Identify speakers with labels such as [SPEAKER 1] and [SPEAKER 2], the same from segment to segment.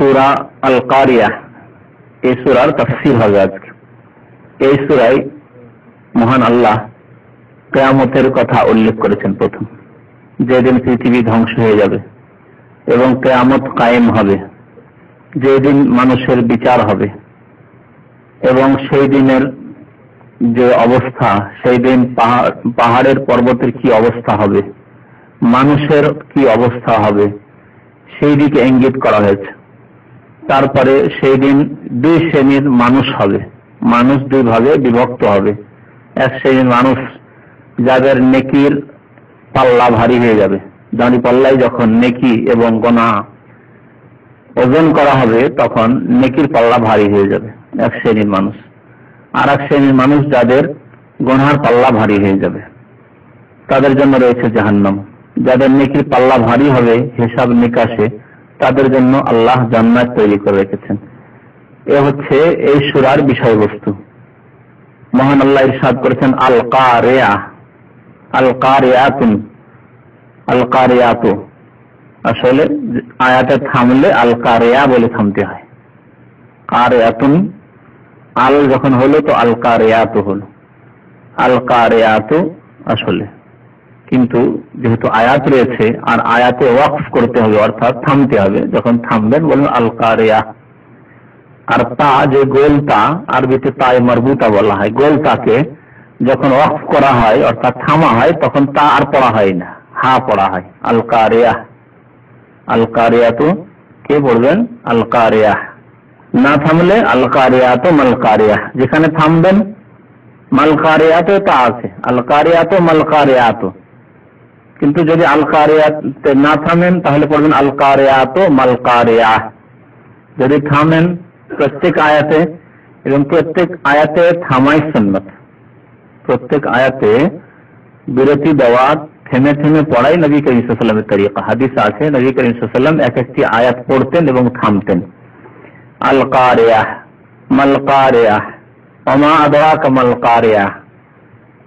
[SPEAKER 1] সূরা আল কারিয়াহ, এই সূরার তাফসীর হবে আজকে। এই সূরায় মহান আল্লাহ কিয়ামতের কথা উল্লেখ করেছেন। প্রথম, যেদিন পৃথিবী ধ্বংস হয়ে যাবে এবং কিয়ামত কায়েম হবে, যেদিন মানুষের বিচার হবে এবং সেই দিনের যে অবস্থা, সেই দিন পাহাড়ের পর্বতের কি অবস্থা হবে, মানুষের কি অবস্থা হবে, সেই দিকে ইঙ্গিত করা হয়েছে। তারপরে সেই দিন দুই শ্রেণীর মানুষ হবে, মানুষ দুই ভাগে বিভক্ত হবে। এক শ্রেণীর মানুষ যাদের নেকির পাল্লা ভারী হয়ে যাবে, দাঁড়ি পাল্লায় যখন নেকি এবং গুনাহ ওজন করা হবে তখন নেকির পাল্লা ভারী হয়ে যাবে, এক শ্রেণীর মানুষ। আর এক শ্রেণীর মানুষ যাদের গুনাহের পাল্লা ভারী হয়ে যাবে, তাদের জন্য রয়েছে জাহান্নাম। যাদের নেকির পাল্লা ভারী হবে হিসাব নিকাশে, তাদের জন্য আল্লাহ জান্নাত তৈরি করে রেখেছেন। এ হচ্ছে এই সূরার বিষয়বস্তু। মহান আল্লাহ ইরশাদ করেছেন আল কারিয়াহ, আল কারিয়াতুন, আল কারিয়াতু। আসলে আয়াতে থামলে আল কারিয়া বলে থামতে হয়। কারিয়াতুন আল যখন হলো তো আল কারিয়াতু হলো, আল কারিয়াতু আসলে। কিন্তু যেহেতু আয়াত রয়েছে আর আয়াতে ওয়াকফ করতে হবে, অর্থাৎ থামতে হবে, যখন থামবেন বলবেন আল কারিয়া। আর তা যে গোল তা, আরবিতে তায়ে মারবুতা বলা হয়, গোল তাকে যখন ওয়াকফ করা হয় অর্থাৎ থামা হয় তখন তা আর পড়া হয় না, হা পড়া হয়। আল কারিয়া, আল কারিয়াতু কে পড়বেন আল কারিয়া। না থামলে আল কারিয়াতু মাল কারিয়া। যেখানে থামবেন মাল কারিয়াতে তা আছে, আল কারিয়াতু মাল কারিয়াতু। কিন্তু যদি আল কারিয়াতে না থামেন তাহলে পড়বেন আল কারিয়াতু মাল কারিয়া। যদি থামেন প্রত্যেক আয়াতে, এবং প্রত্যেক আয়াতে থামাই সুন্নাত, প্রত্যেক আয়াতে বিরতি দেওয়া, থেমে থেমে পড়াই নবী করিম সাল্লাল্লাহু আলাইহি ওয়াসাল্লামের তরিকা। হাদিস আছে নবী করিম সাল্লাল্লাহু আলাইহি ওয়াসাল্লাম এক একটি আয়াত পড়তেন এবং থামতেন। আল কারিয়াহ, মাল কারিয়াহ, ওমা আদরাকা মাল কারিয়াহ,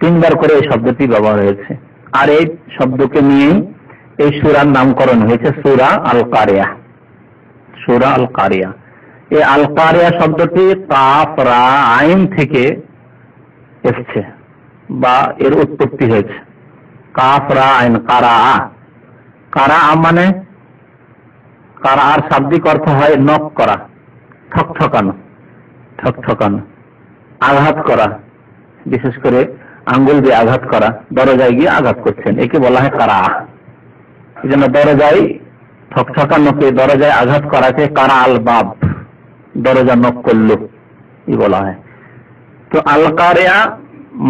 [SPEAKER 1] তিনবার করে এই শব্দটি ব্যবহার হয়েছে। আর এই শব্দকে নিয়ে এই সূরার নামকরণ হয়েছে সূরা আল কারিয়াহ, সূরা আল কারিয়া। এই আল কারিয়া শব্দটি কাফ রা আইন থেকে এসেছে বা এর উৎপত্তি হয়েছে। কাফ রা আইন কারা, কারা মানে, কারা আর শাব্দিক অর্থ হয় নক করা, ঠকঠকানো, ঠকঠকানো, আঘাত করা, বিশেষ করে আঙ্গুল দিয়ে আঘাত করা, দরজায় গিয়ে আঘাত করছেন, একে বলা হয় কারা। এই জন্য দরজায় ঠকঠকানোকে, দরজায় আঘাত করাকে কারা আল বাব, দরজা নক করলো এই বলা হয়। তো আল কারিয়া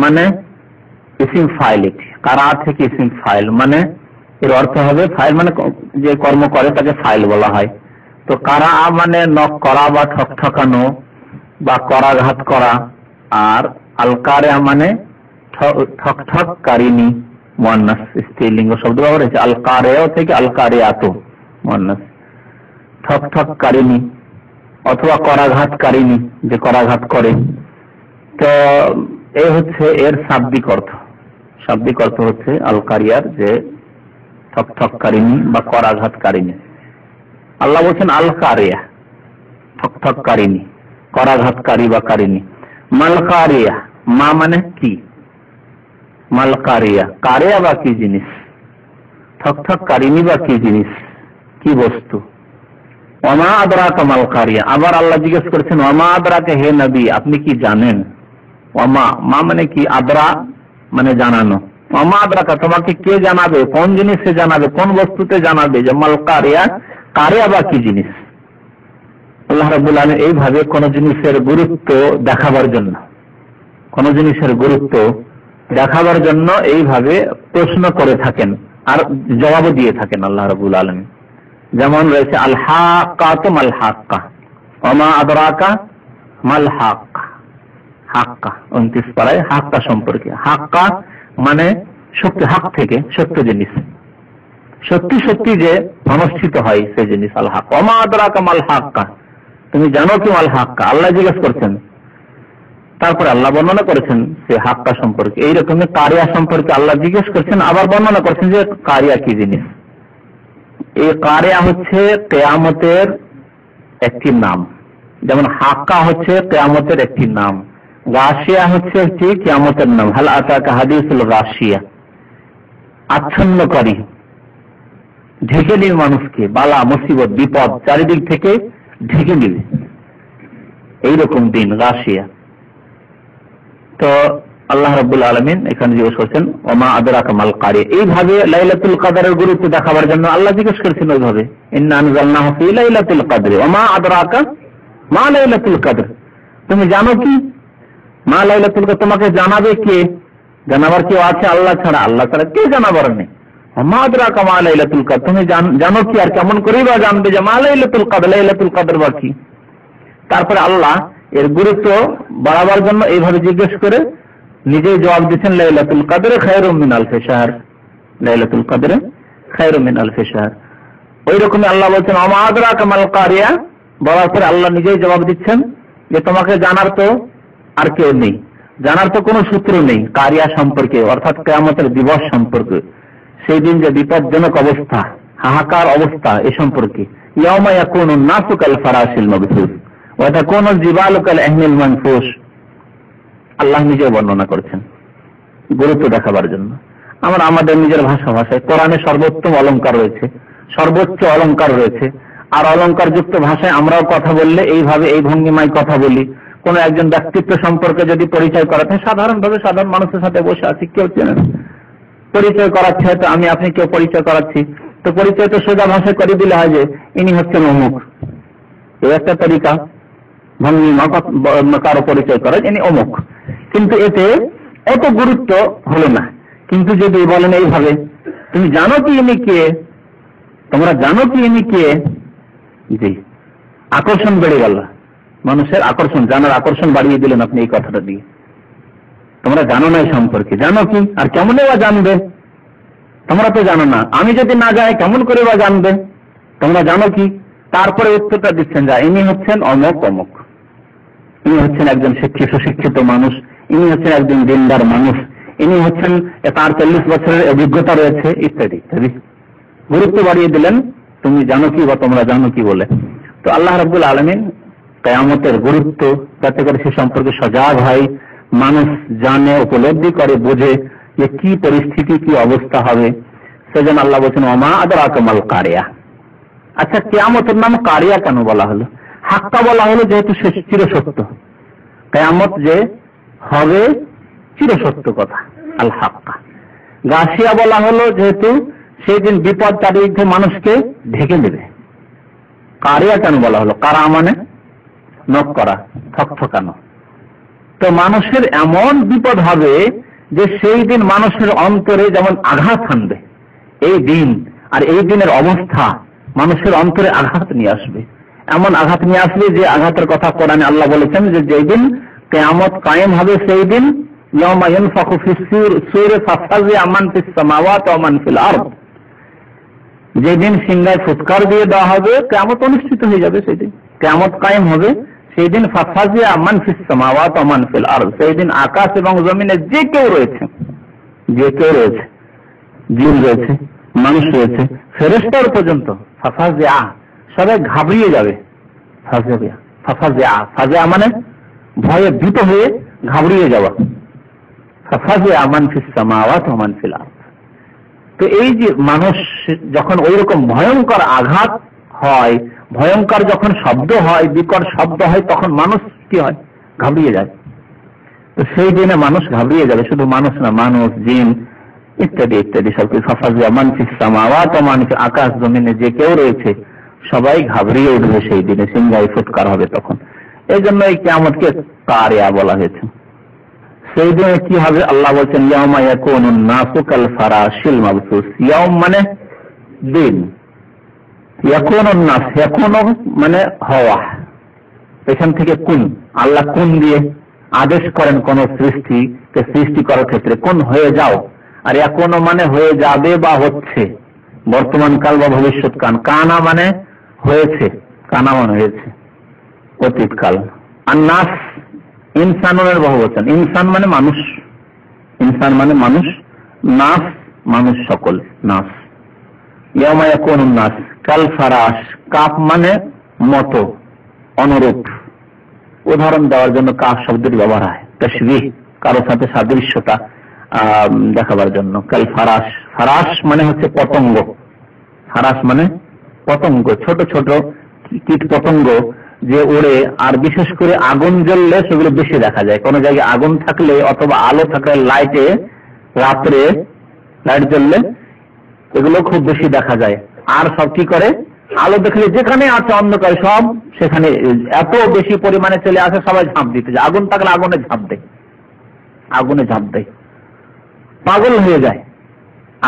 [SPEAKER 1] মানে ইসিম ফাইল, এটি কারা থেকে ইসিম ফাইল, মানে এর অর্থ হবে ফাইল মানে যে কর্ম করে তাকে ফাইল বলা হয়। তো কারা মানে নক করা বা ঠকঠকানো বা করাঘাত করা, আর আল কারিয়া মানে ঠকঠককারিনী, মুয়ান্নাস স্ত্রীলিঙ্গ শব্দ ব্যবহার হয়েছে। আল কারিয়া থেকে আল কারিয়াতু মুয়ান্নাস, ঠকঠককারিনী অথবা করাঘাতকারিনী, যে করাঘাত করে। তো এই হচ্ছে এর শাব্দিক অর্থ। শাব্দিক অর্থ হচ্ছে আল কারিয়ার যে ঠকঠককারিনী বা করাঘাতকারিনী। আল্লাহ বলছেন আল কারিয়া, ঠকঠককারিনী, করাঘাতকারী বা কারিনী। মাল কারিয়া, মা মানে কি, মাল কারিয়া, কারিয়া বা কি জিনিস, ঠকঠককারিনী বা কি জিনিস, কি বস্তু। ওমা আদরাকা মাল কারিয়া, আবার আল্লাহ জিজ্ঞেস করেছেন ওমা আদরাকা, হে নবী আপনি কি জানেন। ওমা, মা মানে কি, আদরা মানে জানানো। ওমা আদরাকা, তোমাকে কে জানাবে, কোন জিনিসে জানাবে, কোন বস্তুতে জানাবে যে মাল কারিয়া, কারিয়া বা কি জিনিস। আল্লাহ রাব্বুল আলামিন এইভাবে কোন জিনিসের গুরুত্ব দেখাবার জন্য, কোন জিনিসের গুরুত্ব দেখাবার জন্য এইভাবে প্রশ্ন করে থাকেন আর জবাব দিয়ে থাকেন আল্লাহ রাব্বুল আলামিন। যেমন রয়েছে আল হাক্কাতু মাল হাক্কা, ওমা আদরাকা মাল হাক্কা। হাক্কা 29 পারায় হাক্কা সম্পর্কে। হাক্কা মানে সত্য, হাক থেকে সত্য জিনিস, সত্যি সত্যি যে অনুষ্ঠিত হয় সেই জিনিস আল হাক। ওমা আদরাকা মাল হাক্কা, তুমি জানো কি মাল হাক্কা, আল্লাহ জিজ্ঞেস করছেন। তারপরে আল্লাহ বর্ণনা করেছেন সে হাক্কা সম্পর্কে। এইরকমের কারিয়া সম্পর্কে আল্লাহ জিজ্ঞেস করছেন, আবার বর্ণনা করছেন যে কারিয়া কি জিনিস। এই কারিয়া হচ্ছে কিয়ামতের একটি নাম, যেমন হাক্কা হচ্ছে কিয়ামতের একটি নাম, গাশিয়া হচ্ছে একটি কিয়ামতের নাম। হাল আতাকা হাদিসুল গাশিয়া, আচ্ছন্নকারী, ঢেকে নিবে মানুষকে, বালা মুসিবত বিপদ চারিদিক থেকে ঢেকে নিবে, এইরকম দিন গাশিয়া। তো আল্লাহ রাব্বুল আলামিন এখানে জিজ্ঞেস করছেন ওমা আদরাকা মাল কারিয়া, এইভাবে লাইলাতুল কদরের গুরুত্ব দেখাবার জন্য আল্লাহ জিজ্ঞেস করেছেন ওইভাবে, ইন্না আনজালনাহু ফি লাইলাতুল কদর ওমা আদরাকা মা লাইলাতুল কদর, তুমি জানো কি মা লাইলাতুল কদর, তোমাকে জানাবে কে? জানাবার কেউ আছে আল্লাহ ছাড়া? আল্লাহ ছাড়া কে জানাবার নেই। ওমা আদরাকা মা লাইলাতুল কদর, তুমি জানো কি আর কেমন করেই বা জানবে যে মা লাইলাতুল কদর, লাইলাতুল কদর বা কি? তারপরে আল্লাহ এর গুরুত্ব বাড়াবার জন্য এইভাবে জিজ্ঞেস করে নিজেই জবাব দিচ্ছেন লাইলাতুল কদর খায়রুম মিন আলফি শাহর, লাইলাতুল কদর খায়রুম মিন আলফি শাহর। ওই রকমই আল্লাহ বলছেন ওমা আদরাকা মাল কারিয়া, বলার পরে আল্লাহ নিজেই জবাব দিচ্ছেন যে তোমাকে জানার তো আর কেউ নেই, জানার তো কোনো সূত্র নেই কারিয়া সম্পর্কে, অর্থাৎ কিয়ামতের দিবস সম্পর্কে, সেই দিন যে বিপজ্জনক অবস্থা, হাহাকার অবস্থা এ সম্পর্কে। ইয়াউমা ইয়াকুনুন নাসু কাল ফারাশিল মাবসুস ওয়া তাকুনুল জিবালু কাল আহমিল মানফুস, আল্লাহ নিজে বর্ণনা করেছেন গুরুত্ব দেখাবার জন্য। আমরা আমাদের নিজের ভাষায় কোরআনে সর্বোত্তম অলংকার রয়েছে, সর্বোচ্চ অলংকার রয়েছে, আর অলংকার যুক্ত ভাষায় আমরাও কথা বললে এইভাবে এই ভঙ্গিমায় কথা বলি। কোন একজন ব্যক্তিত্ব সম্পর্কে যদি পরিচয় করাতে হয়, সাধারণভাবে সাধারণ মানুষের সাথে বসে আছি, কেউ চেনে না, পরিচয় করাচ্ছে, হয়তো আমি আপনি কেউ পরিচয় করাচ্ছি, তো পরিচয় তো সোজা ভাষায় করে দিলে হয় যে ইনি হচ্ছেন অমুক, এই একটা তরিকা ভঙ্গিমা কারো পরিচয় করা, ইনি অমুক, কিন্তু এতে অত গুরুত্ব হলো না। কিন্তু যদি বলেন এইভাবে তুমি জানো কি ইনি কে, তোমরা জানো কি ইনি কে, জি, আকর্ষণ বেড়ে গেল, মানুষের আকর্ষণ, জানার আকর্ষণ বাড়িয়ে দিলেন আপনি এই কথাটা দিয়ে। তোমরা জানো না এই সম্পর্কে, জানো কি আর কেমনে বা জানবে? তোমরা তো জানো না, আমি যদি না যাই কেমন করে বা জানবে? তোমরা জানো কি? তারপরে উত্তরটা দিচ্ছেন যা ইনি হচ্ছেন অমুক অমুক, ইনি হচ্ছেন একজন সুশিক্ষিত মানুষ, ইনি হচ্ছেন একজন দিনদার মানুষ, ইনি হচ্ছেন তার 40 বছরের অভিজ্ঞতা রয়েছে, ইত্যাদি ইত্যাদি গুরুত্ব বাড়িয়ে দিলেন তুমি জানো কি বা তোমরা জানো কি বলে। তো আল্লাহ রাব্বুল আলামিন কিয়ামতের গুরুত্ব যাতে করে সে সম্পর্কে সজাগ হয়, মানুষ জানে, উপলব্ধি করে, বোঝে যে কি পরিস্থিতি, কি অবস্থা হবে, সেজন্য আল্লাহ বলছেন ওমা আদরাকা মাল কারিয়া। আচ্ছা, কিয়ামতের নাম কারিয়া কেন বলা হলো? হাক্কা বলা হলো যেহেতু সে চিরসত্য, কিয়ামত যে হবে চিরসত্য কথা, আল হাক্কা। গাশিয়া বলা হলো যেহেতু সেই দিন বিপদ চারিদিকে মানুষকে ঢেকে দেবে। কারিয়া কেন বলা হলো? কারা মানে নক করা, থকথকানো। তো মানুষের এমন বিপদ হবে যে সেই দিন মানুষের অন্তরে যেমন আঘাত হানবে এই দিন, আর এই দিনের অবস্থা মানুষের অন্তরে আঘাত নিয়ে আসবে, এমন আঘাত নিয়ে আসবে যে আঘাতের কথা কোরআনে আল্লাহ বলেছেন যে যেই দিন কিয়ামত কায়েম হবে সেই দিন ইয়াউমা ইয়ানফাখু ফিস-সূরি ফাফাযিআ মান ফিস-সামাওয়াতি ওয়া মান ফিল আরদ, যেদিন সিংহায় ফুৎকার দিয়ে দেওয়া হবে, কিয়ামত অনুষ্ঠিত হয়ে যাবে, সেই দিন কিয়ামত কায়েম হবে, সেই দিন ফাফাযিআ মান ফিস-সামাওয়াতি ওয়া মান ফিল আরদ, সেই দিন আকাশ এবং জমিনে যে কেউ রয়েছে, জিন রয়েছে, মানুষ রয়েছে, ফেরেশতার পর্যন্ত, ফাফাযিআ সবাই ঘাবড়িয়ে যাবে। ফাফাযিআ মানে ভয়ে ভীত হয়ে ঘাবড়িয়ে যাওয়া, ফাফাযিআ মান ফিস-সামাওয়াতি ওয়া মান ফিল আরদ। তো এই যে মানুষ যখন ওই রকম ভয়ঙ্কর আঘাত হয়, ভয়ঙ্কর যখন শব্দ হয়, বিকট শব্দ হয়, তখন মানুষ কি হয়? ঘাবড়িয়ে যায়। তো সেই দিনে মানুষ ঘাবড়িয়ে যাবে, শুধু মানুষ না, মানুষ, জিন ইত্যাদি ইত্যাদি সবকিছু। ফাফাযিআ মান ফিস-সামাওয়াতি ওয়া মান ফিল, আকাশ জমিনে যে কেউ রয়েছে সবাই ঘাবড়িয়ে উঠবে সেই দিনে, সিংহায় ফুৎকার হবে তখন। এই জন্য এই কিয়ামতকে কারিয়া বলা হয়েছে। সেই দিনে কি হবে? আল্লাহ বলছেন ইয়াউমা ইয়াকুনুন নাসু কাল ফারাশিল মাবসুস। ইয়াউম মানে দিন, ইয়াকুনুন নাস, ইয়াকুনু মানে হওয়া, এখান থেকে কুন, আল্লাহ কুন দিয়ে আদেশ করেন কোন সৃষ্টিকে সৃষ্টি করার ক্ষেত্রে, কোন হয়ে যাও, আর ইয়াকুনু মানে হয়ে যাবে বা হচ্ছে, বর্তমান কাল বা ভবিষ্যৎ কাল। কানা মানে হয়েছে, কানা মানে হয়েছে অতীতকাল। আর নাস ইনসানের বহুবচন, ইনসান মানে মানুষ, ইনসান মানে মানুষ, নাস মানুষ সকল, নাস। ইয়াউমা ইয়াকুনুন নাস কাল ফারাশ, কাপ মানে মতো, অনুরূপ উদাহরণ দেওয়ার জন্য কাফ শব্দের ব্যবহার হয়, তাশবিহ কারো সাথে সাদৃশ্যতা দেখাবার জন্য। কাল ফারাস, ফারাস মানে হচ্ছে পতঙ্গ, ফারাস মানে পতঙ্গ, ছোট ছোট কীট পতঙ্গ যে ওড়ে, আর বিশেষ করে আগুন জ্বললে সেগুলো বেশি দেখা যায়। কোনো জায়গায় আগুন থাকলে অথবা আলো থাকলে, লাইটে রাত্রে লাইট জ্বললে এগুলো খুব বেশি দেখা যায়। আর সব কি করে, আলো দেখলে যেখানে আছে অন্ধকার সব সেখানে এত বেশি পরিমাণে চলে আসে, সবাই ঝাঁপ দিতে যায়। আগুন থাকলে আগুনে ঝাঁপ দেয়, আগুনে ঝাঁপ দেয়, পাগল হয়ে যায়।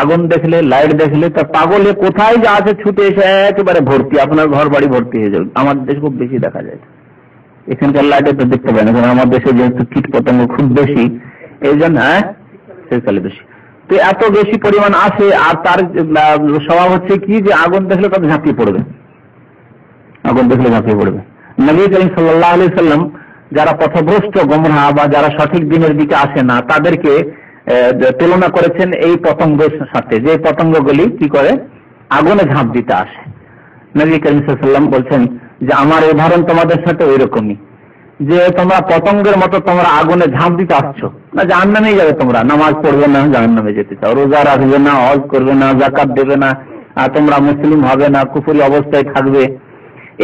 [SPEAKER 1] আগুন দেখলে, লাইট দেখলে তার পাগলে কোথায় যা আছে ছুটে এসে একেবারে ভর্তি, আপনার ঘর বাড়ি ভর্তি হয়ে যাবে। আমার দেশে খুব বেশি দেখা যায়, এখানকার লাইটে তো দেখতে পাই না, কারণ আমার দেশে যেহেতু কীট পতঙ্গ খুব বেশি, এই জন্য শীতকালে বেশি। তো এত বেশি পরিমাণ আসে, আর তার স্বভাব হচ্ছে কি যে আগুন দেখলে তাদের ঝাঁপিয়ে পড়বে, আগুন দেখলে ঝাঁপিয়ে পড়বে। নবী করিম সাল্লাল্লাহু আলাইহি সাল্লাম যারা পথভ্রষ্ট গোমরাহ বা যারা সঠিক দিনের দিকে আসে না, তাদেরকে তুলনা করেছেন এই পতঙ্গের সাথে, যে পতঙ্গগুলি কি করে আগুনে ঝাঁপ দিতে আসে। নবী করিম সাল্লাল্লাহু আলাইহি সাল্লাম বলছেন যে আমার উদাহরণ তোমাদের সাথে ওই রকমই, যে তোমরা পতঙ্গের মতো তোমরা আগুনে ঝাঁপ দিতে আসছো না, জাহান্নামেই যাবে। তোমরা নামাজ পড়বে না, জাহান্নামে যেতে চাও, রোজা রাখবে না, হজ করবে না, যাকাত দেবে না, আর তোমরা মুসলিম হবে না, কুফরি অবস্থায় থাকবে,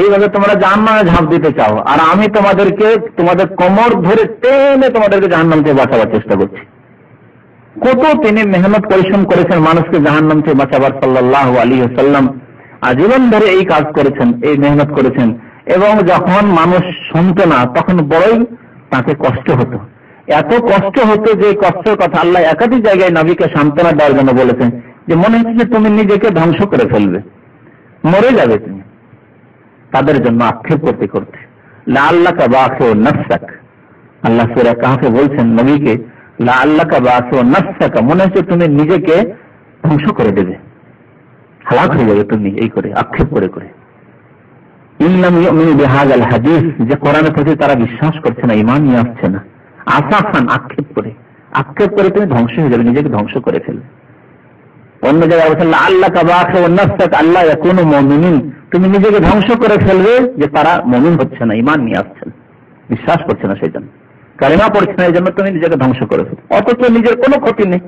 [SPEAKER 1] এইভাবে তোমরা জাহান্নামে ঝাঁপ দিতে চাও। আর আমি তোমাদেরকে তোমাদের কোমর ধরে টেনে তোমাদেরকে জাহান্নাম থেকে বাঁচাবার চেষ্টা করছি। কত তিনি মেহনত পরিশ্রম করেছেন মানুষকে জাহান্নাম থেকে বাঁচাবার, সাল্লাল্লাহু আলাইহি ওয়াসাল্লাম আজীবন ধরে এই কাজ করেছেন, এই মেহনত করেছেন। এবং যখন মানুষ শুনতো না তখন বড়ই তাকে কষ্ট হতো, এত কষ্ট হতো যে কষ্টের কথা আল্লাহ একাধিক জায়গায় নবীকে সান্ত্বনা দেওয়ার জন্য বলেছেন, যে মনে হচ্ছে যে তুমি নিজেকে ধ্বংস করে ফেলবে, মরে যাবে তুমি। তাদের জন্য আক্ষেপ করতে করতে লাআল্লাকা বাখিউ নাফসাক, আল্লাহ সূরা কাহফে বলছেন নবীকে, লাআল্লাকা বাখিউ নাফসাক, মনে হচ্ছে তুমি নিজেকে ধ্বংস করে দেবে, হালাক হয়ে যাবে তুমি, এই করে আক্ষেপ করে করে। ইল্লাম ইউমিনু বিহাযাল হাদিস, যে কোরআনের প্রতি তারা বিশ্বাস করছে না, ঈমান নিয়ে আসছে না, আসাফান আক্ষেপ করে তুমি ধ্বংস হয়ে যাবে, নিজেকে ধ্বংস করে ফেলবে। অন্য জায়গায় বলছেন লাআল্লাকা বাখিউ নাফসাক আল্লা ইয়াকুনু মুমিনিন, তুমি নিজেকে ধ্বংস করে ফেলবে যে তারা মুমিন হচ্ছে না, ঈমান নিয়ে আসছে না, বিশ্বাস করছে না, সেই জন্য কালিমা পড়ছে না, এই জন্য তুমি নিজেকে ধ্বংস করে ফেলবে। অথচ নিজের কোনো ক্ষতি নেই।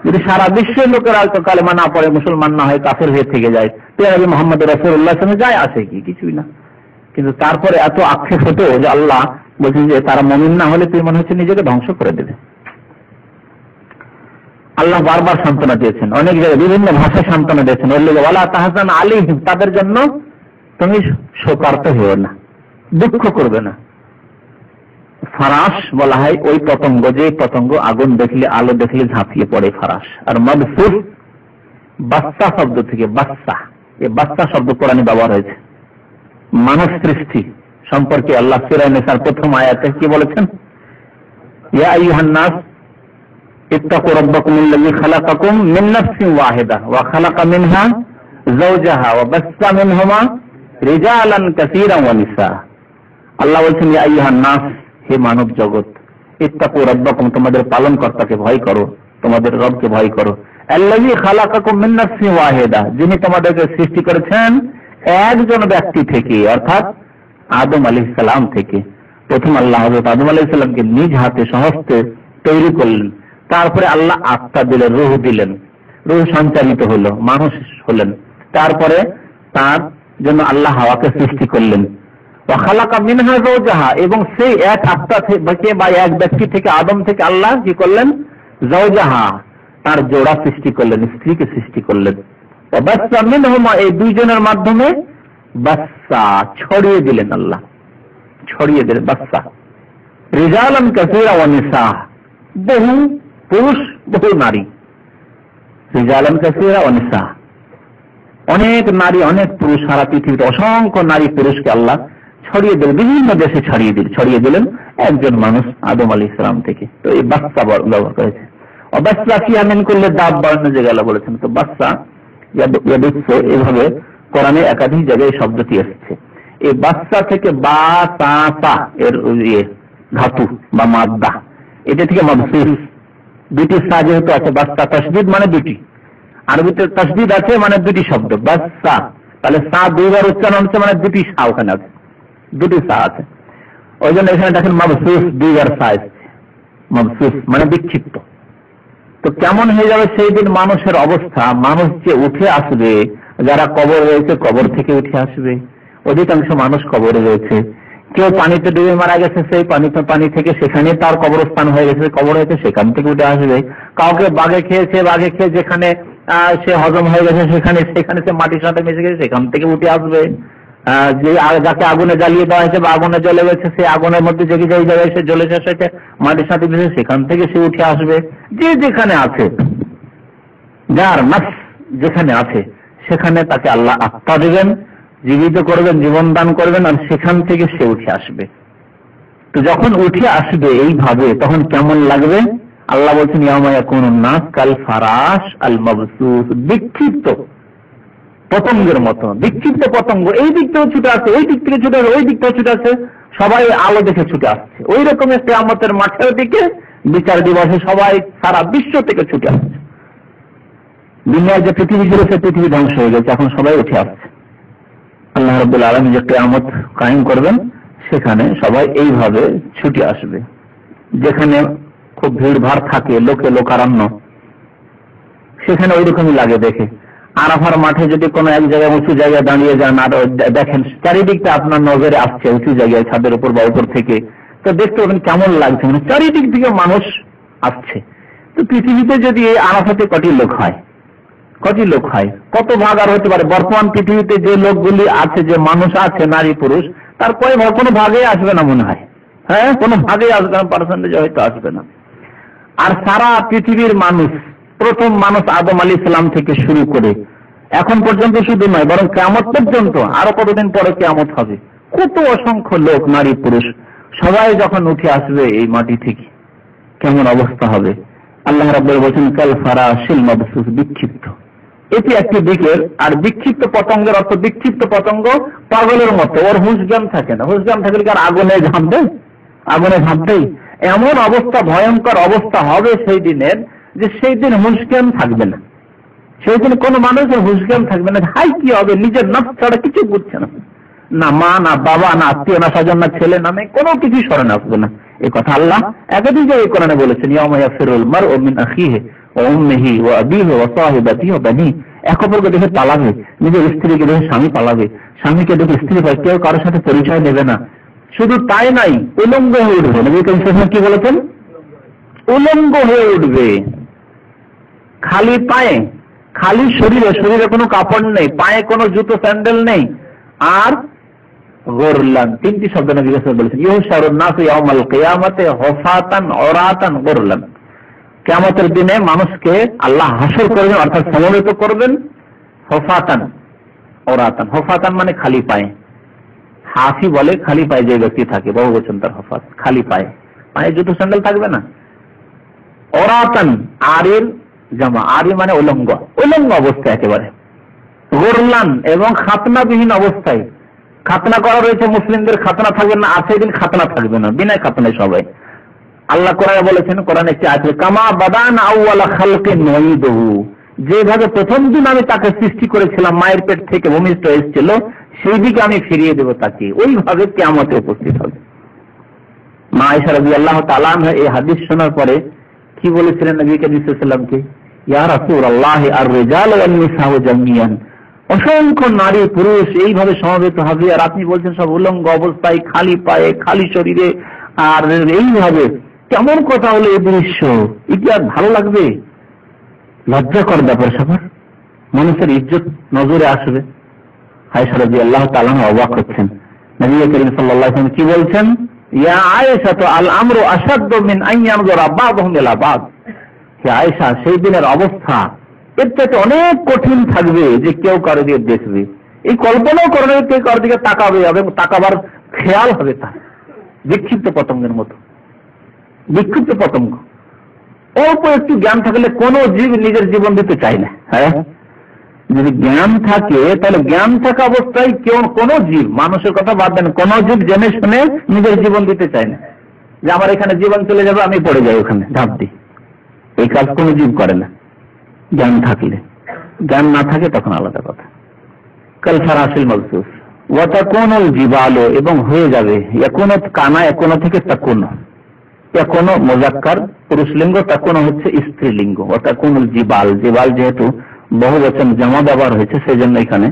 [SPEAKER 1] যদি সারা বিশ্বের লোকেরা কালেমা না পড়ে, মুসলমান না হয়, কাফের হয়ে থেকে যায়, তো নবী মুহাম্মদ রাসূলুল্লাহ সাল্লাল্লাহু আলাইহি ওয়াসাল্লাম যায় আসে কি, কিছুই না। কিন্তু তারপরে এত আক্ষেপ হতো যে আল্লাহ বলছেন যে তারা মুমিন না হলে তুমি মনে হচ্ছে নিজেকে ধ্বংস করে দেবে। আল্লাহ বারবার সান্ত্বনা দিয়েছেন, অনেক জায়গায় বিভিন্ন ভাষায় সান্ত্বনা দিয়েছেন, ওয়ালা তাহজান আলাইহিম, তাদের জন্য তুমি শোকার্ত হও না, দুঃখ করবে না। ফারাস বলা হয় ওই পতঙ্গ, যে পতঙ্গ আগুন দেখলে, আলো দেখলে ঝাঁপিয়ে পড়ে, ফারাস। আর মাদফুর বাচ্চা শব্দ থেকে, বাচ্চা, এই বাচ্চা শব্দ কোরআনে ব্যবহার হয়েছে মানব সৃষ্টি সম্পর্কে। আল্লাহ সূরা নিসার প্রথম আয়াতে কি বলেছেন, ইয়া আইয়ুহান নাস ইত্তাকু রাব্বাকুমুল্লাযী খালাকাকুম মিন নাফসিন ওয়াহিদা ওয়া খালাকা মিনহা যাওজাহা ওয়া বাসসা মিনহুমা রিজালান কাসীরান ওয়া নিসা। আল্লাহ বলছেন ইয়া আইয়ুহান নাস, হে মানব জগৎ, ইত্তাকু রাব্বাকুম, তোমাদের পালনকর্তাকে ভয় করো, তোমাদের রবকে ভয় করো। আল্লাযী খালাকাকুম মিন নাফসিন ওয়াহিদা, যিনি তোমাদেরকে সৃষ্টি করেছেন একজন ব্যক্তি থেকে, অর্থাৎ আদম আলাইহিস সালাম থেকে। প্রথম আল্লাহ হযরত আদম আলাইহিস সালামকে নিজ হাতে সহস্তে তৈরি করলেন, তারপরে আল্লাহ আত্মা দিলেন, রূহ দিলেন, রূহ সঞ্চালিত হলো, মানুষ হলেন। তারপরে তার জন্য আল্লাহ হাওয়াকে সৃষ্টি করলেন, ওয়া খালাকা মিনহা যাওজাহা, এবং সেই এক আত্মা থেকে বা এক ব্যক্তি থেকে, আদম থেকে আল্লাহ কি করলেন, যাওজাহা, তার জোড়া সৃষ্টি করলেন, স্ত্রীকে সৃষ্টি করলেন। ওয়া বাসসা মিনহুমা, এই দুইজনের মাধ্যমে বাসসা ছড়িয়ে দিলেন, আল্লাহ ছড়িয়ে দিলেন, বাসসা রিজালান কাসীরা ওয়া নিসা, বহু পুরুষ বহু নারী, রিজালান কাসীরা ওয়া নিসা, অনেক নারী অনেক পুরুষ, সারা পৃথিবীতে অসংখ্য নারী পুরুষকে আল্লাহ ছড়িয়ে দিলেন, বিভিন্ন দেশে ছড়িয়ে দিলেন একজন মানুষ আদম আলাইহিস সালাম থেকে। তো এই বাচ্চা ব্যবহার করেছে। অবাচ্চা কি আমিন করলে দাব বাড়ানো জায়গায় আল্লাহ বলেছেন। তো বাচ্চা এভাবে কোরআনে একাধিক জায়গায় শব্দটি এসেছে। এই বাচ্চা থেকে বা তা তা এর ধাতু বা মাদ্দা, এটা থেকে মাদসুস, দুটি সা যেহেতু আছে, বাচ্চা তাসদীদ মানে দুটি, আরবিতে তাসদীদ আছে মানে দুটি শব্দ, বাচ্চা, তাহলে সা দুইবার উচ্চারণ হচ্ছে মানে দুটি সা ওখানে আছে, দুটি সা আছে, ওই জন্য এখানে দেখেন মাবসুস দুইবার সা এসেছে, মাবসুস মানে বিক্ষিপ্ত। তো কেমন হয়ে যাবে সেই দিন মানুষের অবস্থা? মানুষ যে উঠে আসবে, যারা কবর রয়েছে কবর থেকে উঠে আসবে, অধিকাংশ মানুষ কবরে রয়েছে। কেউ পানিতে ডুবে মারা গেছে, সেই পানি থেকে সেখানে তার কবরস্থান হয়ে গেছে, কবর হয়েছে, সেখান থেকে উঠে আসবে। কাউকে বাঘে খেয়ে যেখানে সে হজম হয়ে গেছে সেখানে সে মাটির সাথে মিশে গেছে, সেখান থেকে উঠে আসবে। যে যাকে আগুনে জ্বালিয়ে দেওয়া হয়েছে বা আগুনে জ্বলে গেছে, সে আগুনের মধ্যে জেগে যে জায়গায় সে জ্বলে শেষ হয়েছে, মাটির সাথে মিশে সেখান থেকে সে উঠে আসবে। যে যেখানে আছে, যার নাফস যেখানে আছে সেখানে তাকে আল্লাহ আত্মা দেবেন, জীবিত করবেন, জীবন দান করবেন, আর সেখান থেকে সে উঠে আসবে। তো যখন উঠে আসবে এইভাবে তখন কেমন লাগবে? আল্লাহ বলছেন ইয়াউমা ইয়াকুনুন নাস কাল ফারাশ আল মাবসুস, বিক্ষিপ্ত পতঙ্গের মতো। বিক্ষিপ্ত পতঙ্গ এই দিক থেকে ছুটে আসছে, ওই দিক থেকে ছুটে আসছে, ওই দিক থেকে ছুটে আসছে, সবাই আলো দেখে ছুটে আসছে। ওই রকমের কিয়ামতের মাঠের দিকে বিচার দিবসে সবাই সারা বিশ্ব থেকে ছুটে আসছে। দুনিয়ার যে পৃথিবী ছিল সে পৃথিবী ধ্বংস হয়ে গেছে, এখন সবাই উঠে আসছে। আল্লাহ রাব্বুল আলামিন যে কিয়ামত কায়েম করবেন সেখানে সবাই এইভাবে ছুটে আসবে। যেখানে খুব ভিড় ভাড় থাকে, লোকে লোকারণ্য, সেখানে ওই রকমই লাগে দেখে। আরাফার মাঠে যদি কোনো এক জায়গায় উঁচু জায়গায় দাঁড়িয়ে যান আর দেখেন চারিদিকটা আপনার নজরে আসছে, উঁচু জায়গায় ছাদের উপর বা উপর থেকে, তো দেখতে পাবেন কেমন লাগছে, মানে চারিদিক থেকে মানুষ আসছে। তো পৃথিবীতে যদি এই আরাফাতে কটি লোক হয়, কত ভাগ আর হতে পারে? বর্তমান পৃথিবীতে যে লোকগুলি আছে, যে মানুষ আছে নারী পুরুষ, তার কয় ভাগ? কোনো ভাগে আসবে না মনে হয়, হ্যাঁ কোনো ভাগে আসবে না, পার্সেন্টেজ হয়তো আসবে না। আর সারা পৃথিবীর মানুষ, প্রথম মানুষ আদম আলাইহিস সালাম থেকে শুরু করে এখন পর্যন্ত শুধু নয়, বরং কিয়ামত পর্যন্ত, আরো কতদিন পরে কিয়ামত হবে, কত অসংখ্য লোক নারী পুরুষ সবাই যখন উঠে আসবে এই মাটি থেকে, কেমন অবস্থা হবে? আল্লাহ রাব্বুল বলেন কাল ফারাশিল মাবসুস, বিক্ষিপ্ত। এটি একটি দিকের। আর বিক্ষিপ্ত পতঙ্গের অর্থ, বিক্ষিপ্ত পতঙ্গ পাগলের মতো, ওর হুঁশ জ্ঞান থাকে না। হুঁশ জ্ঞান থাকলে কি আর আগুনে ঝাঁপবেই? এমন অবস্থা, ভয়ঙ্কর অবস্থা হবে সেই দিনের, যে সেই দিন হুঁশ জ্ঞান থাকবে না। সেই দিন কোনো মানুষের হুঁশ জ্ঞান থাকবে না। হাই কি হবে, নিজের নফস ছাড়া কিছু বুঝছে না, না মা না বাবা না আত্মীয় না স্বজন না ছেলে নামে কোনো কিছু স্মরণ আসবে না। এই কথা আল্লাহ একাধিক জায়গায় কোরআনে বলেছেন, ইয়াউমা ইয়াফিরুল মারউ মিন আখিহি ওয়া উম্মিহি ওয়া আবিহি ওয়া সাহিবাতিহি ওয়া বানিহি। এক অপরকে দেখে পালাবে, নিজের স্ত্রীকে দেখে স্বামী পালাবে, স্বামীকে দেখে স্ত্রী পালাবে, কেউ কারোর সাথে পরিচয় নেবে না। শুধু তাই নাই, উলঙ্গ হয়ে উঠবে। নবী করিম সাল্লাল্লাহু আলাইহি ওয়াসাল্লাম কি বলেছেন? উলঙ্গ হয়ে উঠবে, খালি পায়ে, খালি শরীরে কোনো কাপড় নেই, পায়ে কোনো জুতো স্যান্ডেল নেই। আর গোরলান, তিনটি শব্দ নবী রাসূল বলেছেন, ইউহশারুন নাসু ইয়াউমাল কিয়ামাতি হুফাতান উরাতান গোরলান। কিয়ামতের দিনে মানুষকে আল্লাহ হাসর করবেন, অর্থাৎ সমবেত করবেন, হুফাতান উরাতান। হুফাতান মানে খালি পায়ে, হাফি বলে খালি পায়ে যে ব্যক্তি থাকে, বহুবচন তার হুফাত, খালি পায়ে, পায়ে জুতো স্যান্ডেল থাকবে না। উরাতান আরির জামা, আরি মানে উলঙ্গ অবস্থায় একেবারে। গোরলান এবং খাতনাবিহীন অবস্থায়। খাতনা করা রয়েছে মুসলিমদের, খাতনা থাকবে না, আর সেদিন খাতনা থাকবে না, বিনা খাতনায় সবাই। আল্লাহ কোরআনে বলেছেন, কোরআনে একটি আছে, কামা বাদানা আউয়ালা খালকিন নুঈদুহু, যেভাবে প্রথম দিন আমি তাকে সৃষ্টি করেছিলাম, মায়ের পেট থেকে ভূমিষ্ঠ এসেছিল, সেই দিকে আমি ফিরিয়ে দেব তাকে, ওইভাবে কিয়ামতে উপস্থিত হবে। মা আয়েশা রাদিয়াল্লাহু তাআলা আনহা এই হাদিস শোনার পরে কি বলেছিলেন নবী করিম সাল্লাল্লাহু আলাইহি ওয়াসাল্লামকে? ইয়া রাসূলুল্লাহ আর-রিজাল ওয়ান নিসাউ জামিয়ান, অসংখ্য নারী পুরুষ এইভাবে সমবেত হবে, আর আপনি বলছেন সব উলঙ্গ অবস্থায়, খালি পায়ে, খালি শরীরে, আর এইভাবে, কেমন কথা হলো এই দৃশ্য? এটি আর ভালো লাগবে? লজ্জাকর ব্যাপার স্যাপার, মানুষের ইজ্জত নজরে আসবে। আয়েশা রাদিয়াল্লাহু তাআলা অবাক হচ্ছেন। নবী করিম সাল্লাল্লাহু আলাইহি ওয়াসাল্লাম কি বলছেন? ইয়া আয়েশা তো আল আমরু আশাদ্দু মিন আন ইয়ানজুরা বা'দুহুম ইলা বা'দ। হে আয়েশা, সেই দিনের অবস্থা এর থেকে অনেক কঠিন থাকবে, যে কেউ কারো দিকে দেখবে, এই কল্পনাও করবে, কেউ কারো দিকে তাকাবে এবং তাকাবার খেয়াল হবে তার। বিক্ষিপ্ত পতঙ্গের মতো, বিক্ষিপ্ত পতঙ্গ। অল্প একটু জ্ঞান থাকলে কোনো জীব নিজের জীবন দিতে চায় না। হ্যাঁ, যদি জ্ঞান থাকে তাহলে জ্ঞান থাকা অবস্থায় কেউ, কোনো জীব, মানুষের কথা বাদ দেন, কোনো জীব জেনে শুনে নিজের জীবন দিতে চায় না, যে আমার এখানে জীবন চলে যাবে, আমি পড়ে যাই ওখানে ঝাঁপ দিই। এই কাজ কোনো জীব করে না জ্ঞান থাকলে। জ্ঞান না থাকে তখন আলাদা কথা। কাল ফারাশিল মাবসুস, ওয়াতাকুনুল জিবালু, এবং হয়ে যাবে। ইয়াকুনু কানা, ইয়াকুনু থেকে তাকুনু, ইয়াকুনু মুযাক্কার পুরুষলিঙ্গ, তাকুনু হচ্ছে স্ত্রীলিঙ্গ। ওয়াতাকুনুল জিবাল, জিবাল যেহেতু বহুবচন জামা ব্যবহার হয়েছে সেই জন্য এখানে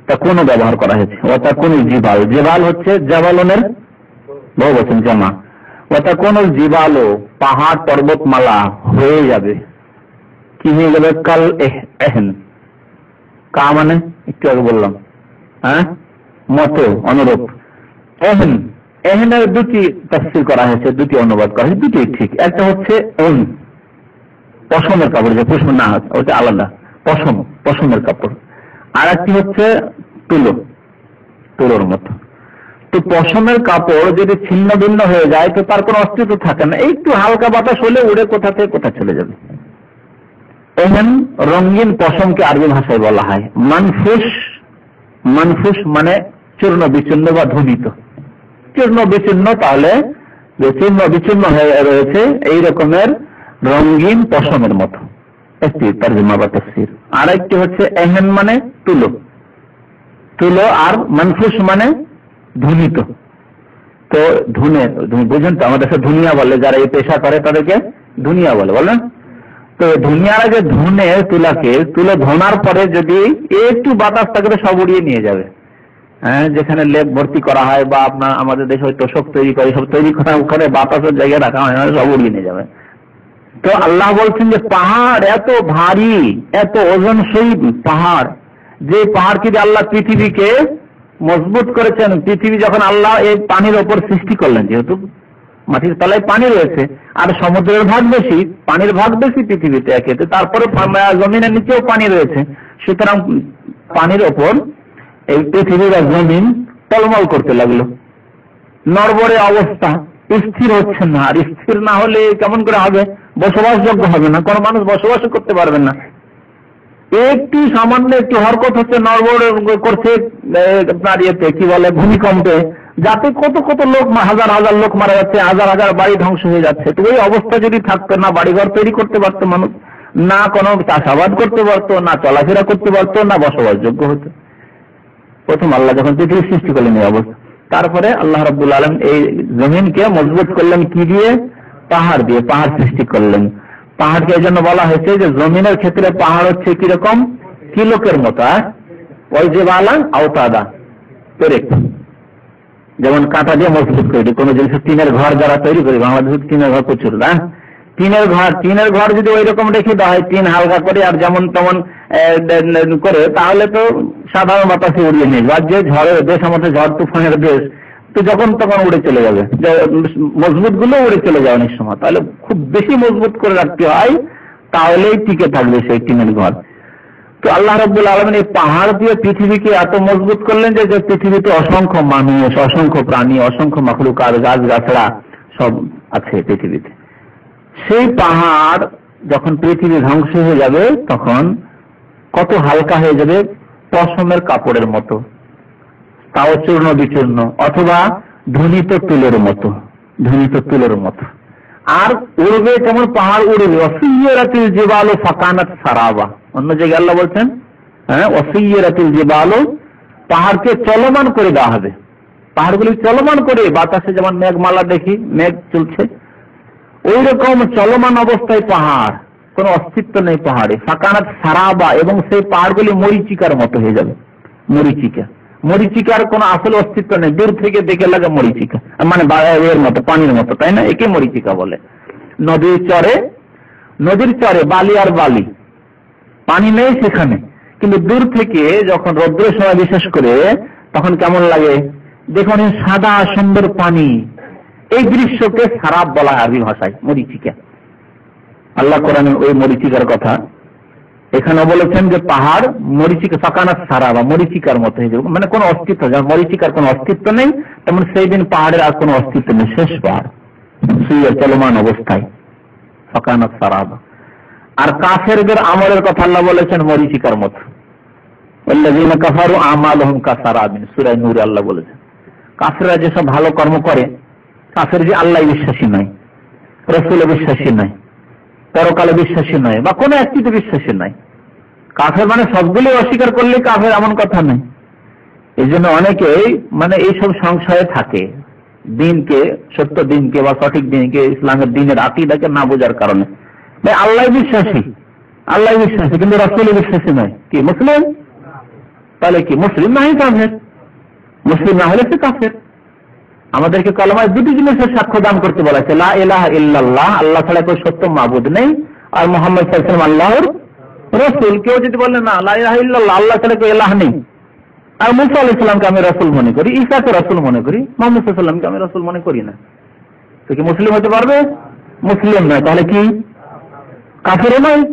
[SPEAKER 1] তাকুনু ব্যবহার করা হয়েছে। ওয়াতাকুনুল জিবাল, জিবাল হচ্ছে জাবালনের বহুবচন জামা। ওয়াতাকুনুল জিবালু, পাহাড় পর্বতমালা হয়ে যাবে। কি হয়ে যাবে? কাল এহন, কা মানে একটু আগে বললাম, হ্যাঁ, মতো, অনুরূপ। এহন, এহনের দুটি তাফসীর করা হয়েছে, দুটি অনুবাদ করা হয়েছে, দুটি ঠিক। একটা হচ্ছে পশমের কাপড়, যে পশম না হয় ওটা আলাদা, পশমের কাপড়। আর একটি হচ্ছে তুলোর মতো। তো পশমের কাপড় যদি ছিন্ন ভিন্ন হয়ে যায় তো তার কোনো অস্তিত্ব থাকে না, একটু হালকা বাতাস হলে উড়ে কোথা থেকে কোথা চলে যাবে। এহেন রঙিন পশমকে আরবি ভাষায় বলা হয় মানফুস। মানফুস মানে চূর্ণ বিচূর্ণ বা ধুনিত, চূর্ণ বিচূর্ণ, তাহলে যে চূর্ণ বিচূর্ণ হয়ে রয়েছে এই রকমের রঙিন পশমের মতো, একটি তরজমা বা তাফসীর। আর একটি হচ্ছে এহেন মানে তুলো, আর মানফুস মানে ধুনিত। তো বুঝেন তো, আমাদের দেশে ধুনিয়া বলে, যারা এই পেশা করে তাদেরকে ধুনিয়া বলে। তো ধুনিয়ার আগে ধুনে তুলো ধোনার পরে যদি একটু বাতাস থাকলে সব উড়িয়ে নিয়ে যাবে। হ্যাঁ, যেখানে লেপ ভর্তি করা হয় বা আপনার আমাদের দেশে ওই তোষক তৈরি করে, সব তৈরি করা, ওখানে বাতাসের জায়গায় রাখা হয় না, সব উড়িয়ে নিয়ে যাবে। তো আল্লাহ বলছেন যে পাহাড় এত ভারী, এত ওজনশীল পাহাড়, যে পাহাড় কি আল্লাহ পৃথিবীকে মজবুত করেছেন। পৃথিবী যখন আল্লাহ এই পানির ওপর সৃষ্টি করলেন, যেহেতু মাটির তলায় পানি রয়েছে আর সমুদ্রের ভাগ বেশি, পানির ভাগ বেশি পৃথিবীতে একেতে, তারপরে জমিনের নিচেও পানি রয়েছে, সুতরাং পানির ওপর এই পৃথিবীর জমিন টলমল করতে লাগলো, নড়বড়ে অবস্থা, স্থির হচ্ছে না। আর স্থির না হলে কেমন করে হবে? বসবাসযোগ্য হবে না, কোনো মানুষ বসবাস করতে পারবে না। একটু সামান্য একটু হরকত হচ্ছে, নড়বড় করছে আপনার ইয়েতে কি বলে ভূমিকম্পে, যাতে কত কত লোক, হাজার হাজার লোক মারা যাচ্ছে, হাজার হাজার বাড়ি ধ্বংস হয়ে যাচ্ছে। তো এই অবস্থা যদি থাকতো, না বাড়িঘর তৈরি করতে পারতো মানুষ, না কোনো চাষাবাদ করতে পারতো, না চলাফেরা করতে পারতো, না বসবাসযোগ্য হতো। প্রথম আল্লাহ যখন পৃথিবী সৃষ্টি করলেন এই অবস্থা, তারপরে আল্লাহ রাব্বুল আলামিন এই জমিনকে মজবুত করলেন কি দিয়ে? পাহাড় দিয়ে। পাহাড় সৃষ্টি করলেন। পাহাড়কে এই জন্য বলা হয়েছে যে জমিনের ক্ষেত্রে পাহাড় হচ্ছে কিরকম? কিলোকের মতো। ওই যে বালা আওতাদা পেরেক, যেমন কাঁটা দিয়ে মজবুত করে কোনো জিনিসের টিনের ঘর যারা তৈরি করি, বাংলাদেশের টিনের ঘর প্রচুর, টিনের ঘর যদি ওই রকম রেখে দেওয়া হয়, টিন হালকা করে আর যেমন তেমন করে, তাহলে তো সাধারণ বাতাসে উড়িয়ে নিয়ে যাবে। আর যে ঝড়ের দেশ, আমাদের ঝড় তুফানের দেশ, তো যখন তখন উড়ে চলে যাবে, মজবুত গুলো উড়ে চলে যাবে অনেক সময়। তাহলে খুব বেশি মজবুত করে রাখতে হয়, তাহলেই টিকে থাকবে সেই টিনের ঘর। তো আল্লাহ রাব্বুল আলামিন এই পাহাড় দিয়ে পৃথিবীকে এত মজবুত করলেন যে পৃথিবীতে অসংখ্য মানুষ, অসংখ্য প্রাণী, অসংখ্য মাখলুকাত, গাছ গাছড়া সব আছে পৃথিবীতে। সেই পাহাড় যখন পৃথিবী ধ্বংস হয়ে যাবে তখন কত হালকা হয়ে যাবে? পশমের কাপড়ের মতো, তাও চূর্ণ বিচূর্ণ, অথবা ধুনিত তুলোর মতো। আর উড়বে কেমন? পাহাড় উড়বে। ওয়াসিয়ারাতিল জিবালু ফাকানাত সারাবা। অন্য জায়গায় আল্লাহ বলছেন, হ্যাঁ, ওয়াসিয়ারাতিল জিবালু, পাহাড়কে চলমান করে দেওয়া হবে। পাহাড়গুলি চলমান করে, বাতাসে যেমন মেঘমালা দেখি, মেঘ চলছে, ওই রকম চলমান অবস্থায় পাহাড়, কোনো অস্তিত্ব নেই পাহাড়ে। ফাকানাত সারাবা, এবং সেই পাহাড়গুলি মরিচিকার মতো হয়ে যাবে। মরিচিকার কোনো আসল অস্তিত্ব নেই, দূর থেকে দেখে লাগে মরিচিকা, মানে এর মতো, পানির মতো, তাই না? একে মরিচিকা বলে। নদীর চরে বালি আর বালি, পানি নেই সেখানে, কিন্তু দূর থেকে যখন রৌদ্রের সময় বিশেষ করে, তখন কেমন লাগে দেখুন, সাদা সুন্দর পানি। এই দৃশ্যকে সারাব বলা হয় আরবি ভাষায়, মরিচিকা। আল্লাহ কোরআনে ওই মরিচিকার কথা এখানে বলেছেন যে পাহাড় মরিচিকা, ফাকানাত সারাবা, মরিচিকার মতো হয়ে যাবে, মানে কোনো অস্তিত্ব, যেমন মরিচিকার কোনো অস্তিত্ব নেই, তেমন সেই দিন পাহাড়ের আর কোনো অস্তিত্ব নেই, শেষ পাহাড়, শুয়ে চলমান অবস্থায়, ফাকানাত সারাবা। আর কাফেরদের আমলের কথা আল্লাহ বলেছেন মরিচিকার মতো। আল্লাযীনা কাফারু আমালুহুম কাসারাবিন, সূরা নূরে আল্লাহ বলেছেন কাফেররা যেসব ভালো কর্ম করে, কাফের যে আল্লাহ বিশ্বাসী নয়, রাসূলে বিশ্বাসী নয়, পরকালে বিশ্বাসী নয়, বা কোনো একটিতে বিশ্বাসী নয়। কাফের মানে সবগুলি অস্বীকার করলে কাফের, এমন কথা নেই। এই জন্য অনেকেই মানে এইসব সংশয়ে থাকে, দিনকে, সত্য দিনকে বা সঠিক দিনকে, ইসলামের দিনের আকীদাকে না বোঝার কারণে। আল্লাহ বিশ্বাসী, আল্লাহ বিশ্বাসী, কিন্তু রাসূল বিশ্বাসী নয়, কি মুসলিম? তাহলে কি মুসলিম নাই? কাফের। মুসলিম না হলে সে কাফের। আমাদেরকে কলেমায় দুটি জিনিসের সাক্ষ্য দান করতে বলা হয়েছে, লা ইলাহা ইল্লাল্লাহ, আল্লাহ ছাড়া কোনো সত্য মাবুদ নেই, আর মুহাম্মদ সাল্লাল্লাহু আলাইহি ওয়াসাল্লাম আল্লাহর রাসূল। কেউ যদি বলে না লা ইলাহা ইল্লাল্লাহ, আল্লাহ ছাড়া কোনো ইলাহ নেই, আর মুসা আলাইহিস সালামকে আমি রাসূল মনে করি, ঈসাকে রাসূল মনে করি, মুহাম্মদ সাল্লাল্লাহু আলাইহি ওয়াসাল্লামকে আমি রাসূল মনে করি না, তো কি মুসলিম হতে পারবে? মুসলিম নয়। তাহলে কি? কাফেরও নয়।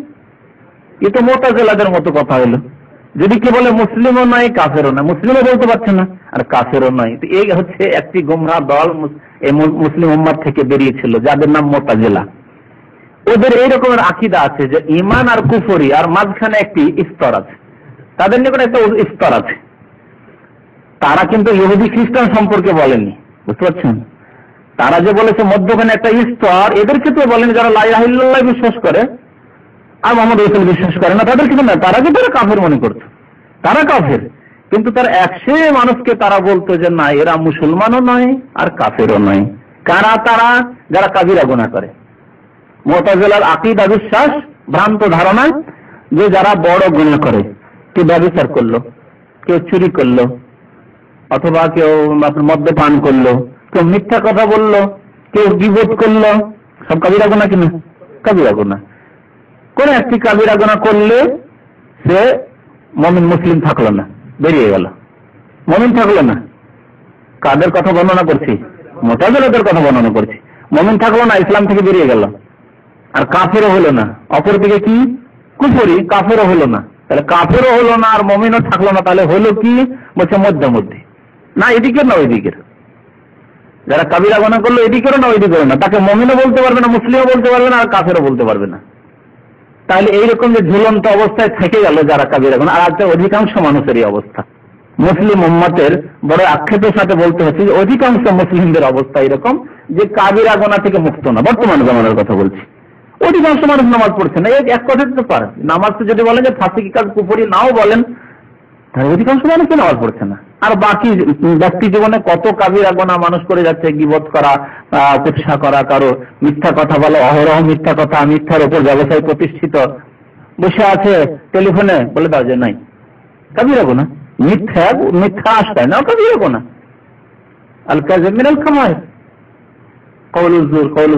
[SPEAKER 1] এ তো মুতাজিলাদের মতো কথা হলো। যদি কি বলে মুসলিমও নয় কাফেরও না, মুসলিমও বলতে পারছে না আর কাফেরও নয়। তো এই হচ্ছে একটি গোমরাহ দল মুসলিম উম্মাহ থেকে বেরিয়েছিল, যাদের নাম মুতাজিলা। ওদের এই রকমের আকীদা আছে যে ঈমান আর কুফরি, আর মাঝখানে একটি স্তর আছে, তাদের নিকট একটা স্তর আছে। তারা কিন্তু ইহুদি খ্রিস্টান সম্পর্কে বলেনি, বুঝতে পারছেন? তারা যে বলেছে মধ্যখানে একটা স্তর, এদের ক্ষেত্রে বলেনি যারা লা ইলাহা ইল্লাল্লাহ বিশ্বাস করে আর মুহাম্মদ রাসূল বিশ্বাস করে না, তাদের কিন্তু না, তারা কাফের মনে করতো, তারা কাফের। কিন্তু তার একশে মানুষকে তারা বলতো যে না, এরা মুসলমানও নয় আর কাফেরও নয়। কারা? তারা যারা কাবিরা গুনাহ করে। মুতাজিলার আকীদা, বিশ্বাস, ভ্রান্ত ধারণা যে যারা বড় গুনাহ করে, কেউ ব্যভিচার করলো, কেউ চুরি করলো, অথবা কেউ মদ্যপান করলো, কেউ মিথ্যা কথা বললো, কেউ গীবত করলো, সব কাবিরা গুনাহ কিনা? কাবিরা গুনাহ। কোন একটি কাবিরা গুনাহ করলে সে মুমিন মুসলিম থাকলো না, বেরিয়ে গেল, মুমিন থাকলো না। কাদের কথা বর্ণনা করছি? মুতাজিলাদের কথা বর্ণনা করছি। মুমিন থাকলো না, ইসলাম থেকে বেরিয়ে গেল, আর কাফেরও হলো না। অপরদিকে কি? কুফরি, কাফেরও হলো না। তাহলে কাফেরও হলো না আর মুমিনও থাকলো না, তাহলে হলো কি? বলছে মধ্যমধ্যে, না এদিকের না ওইদিকের। যারা কাবিরা গুনাহ করলো এদিকেরও না ওইদিকেরও না, তাকে মুমিনও বলতে পারবে না, মুসলিমও বলতে পারবে না, আর কাফেরও বলতে পারবে না। তাহলে এইরকম যে ঝুলন্ত অবস্থায় থেকে গেল যারা কাবিরা গুনাহ, আর আজকে অধিকাংশ মানুষেরই অবস্থা। মুসলিম উম্মতের বড় আক্ষেপের সাথে বলতে হচ্ছে যে অধিকাংশ মুসলিমদের অবস্থা এরকম যে কাবিরা গুনাহ থেকে মুক্ত না। বর্তমান জামানার কথা বলছি, অধিকাংশ মানুষ নামাজ পড়ছে না। এক কথা তো পারে নামাজ, তো যদি বলেন যে ফাসিকি কাজ, কুফরি নাও বলেন, তাহলে অধিকাংশ মানুষ নামাজ পড়ছে না। আর বাকি ব্যক্তি জীবনে কত কাবিরা গুনাহ মানুষ করে যাচ্ছে, গীবত করা, কুৎসা করা, কারো মিথ্যা কথা বলা, অহরহ মিথ্যা কথা, মিথ্যার উপর ব্যবসায় প্রতিষ্ঠিত, বসে আছে টেলিফোনে বলে দাও যে নাই, কাবিরা গুনাহ। মিথ্যা আশায় না, কাবিরা গুনাহ। আল কাযিব মিনাল কাবায়ের, কওলুজ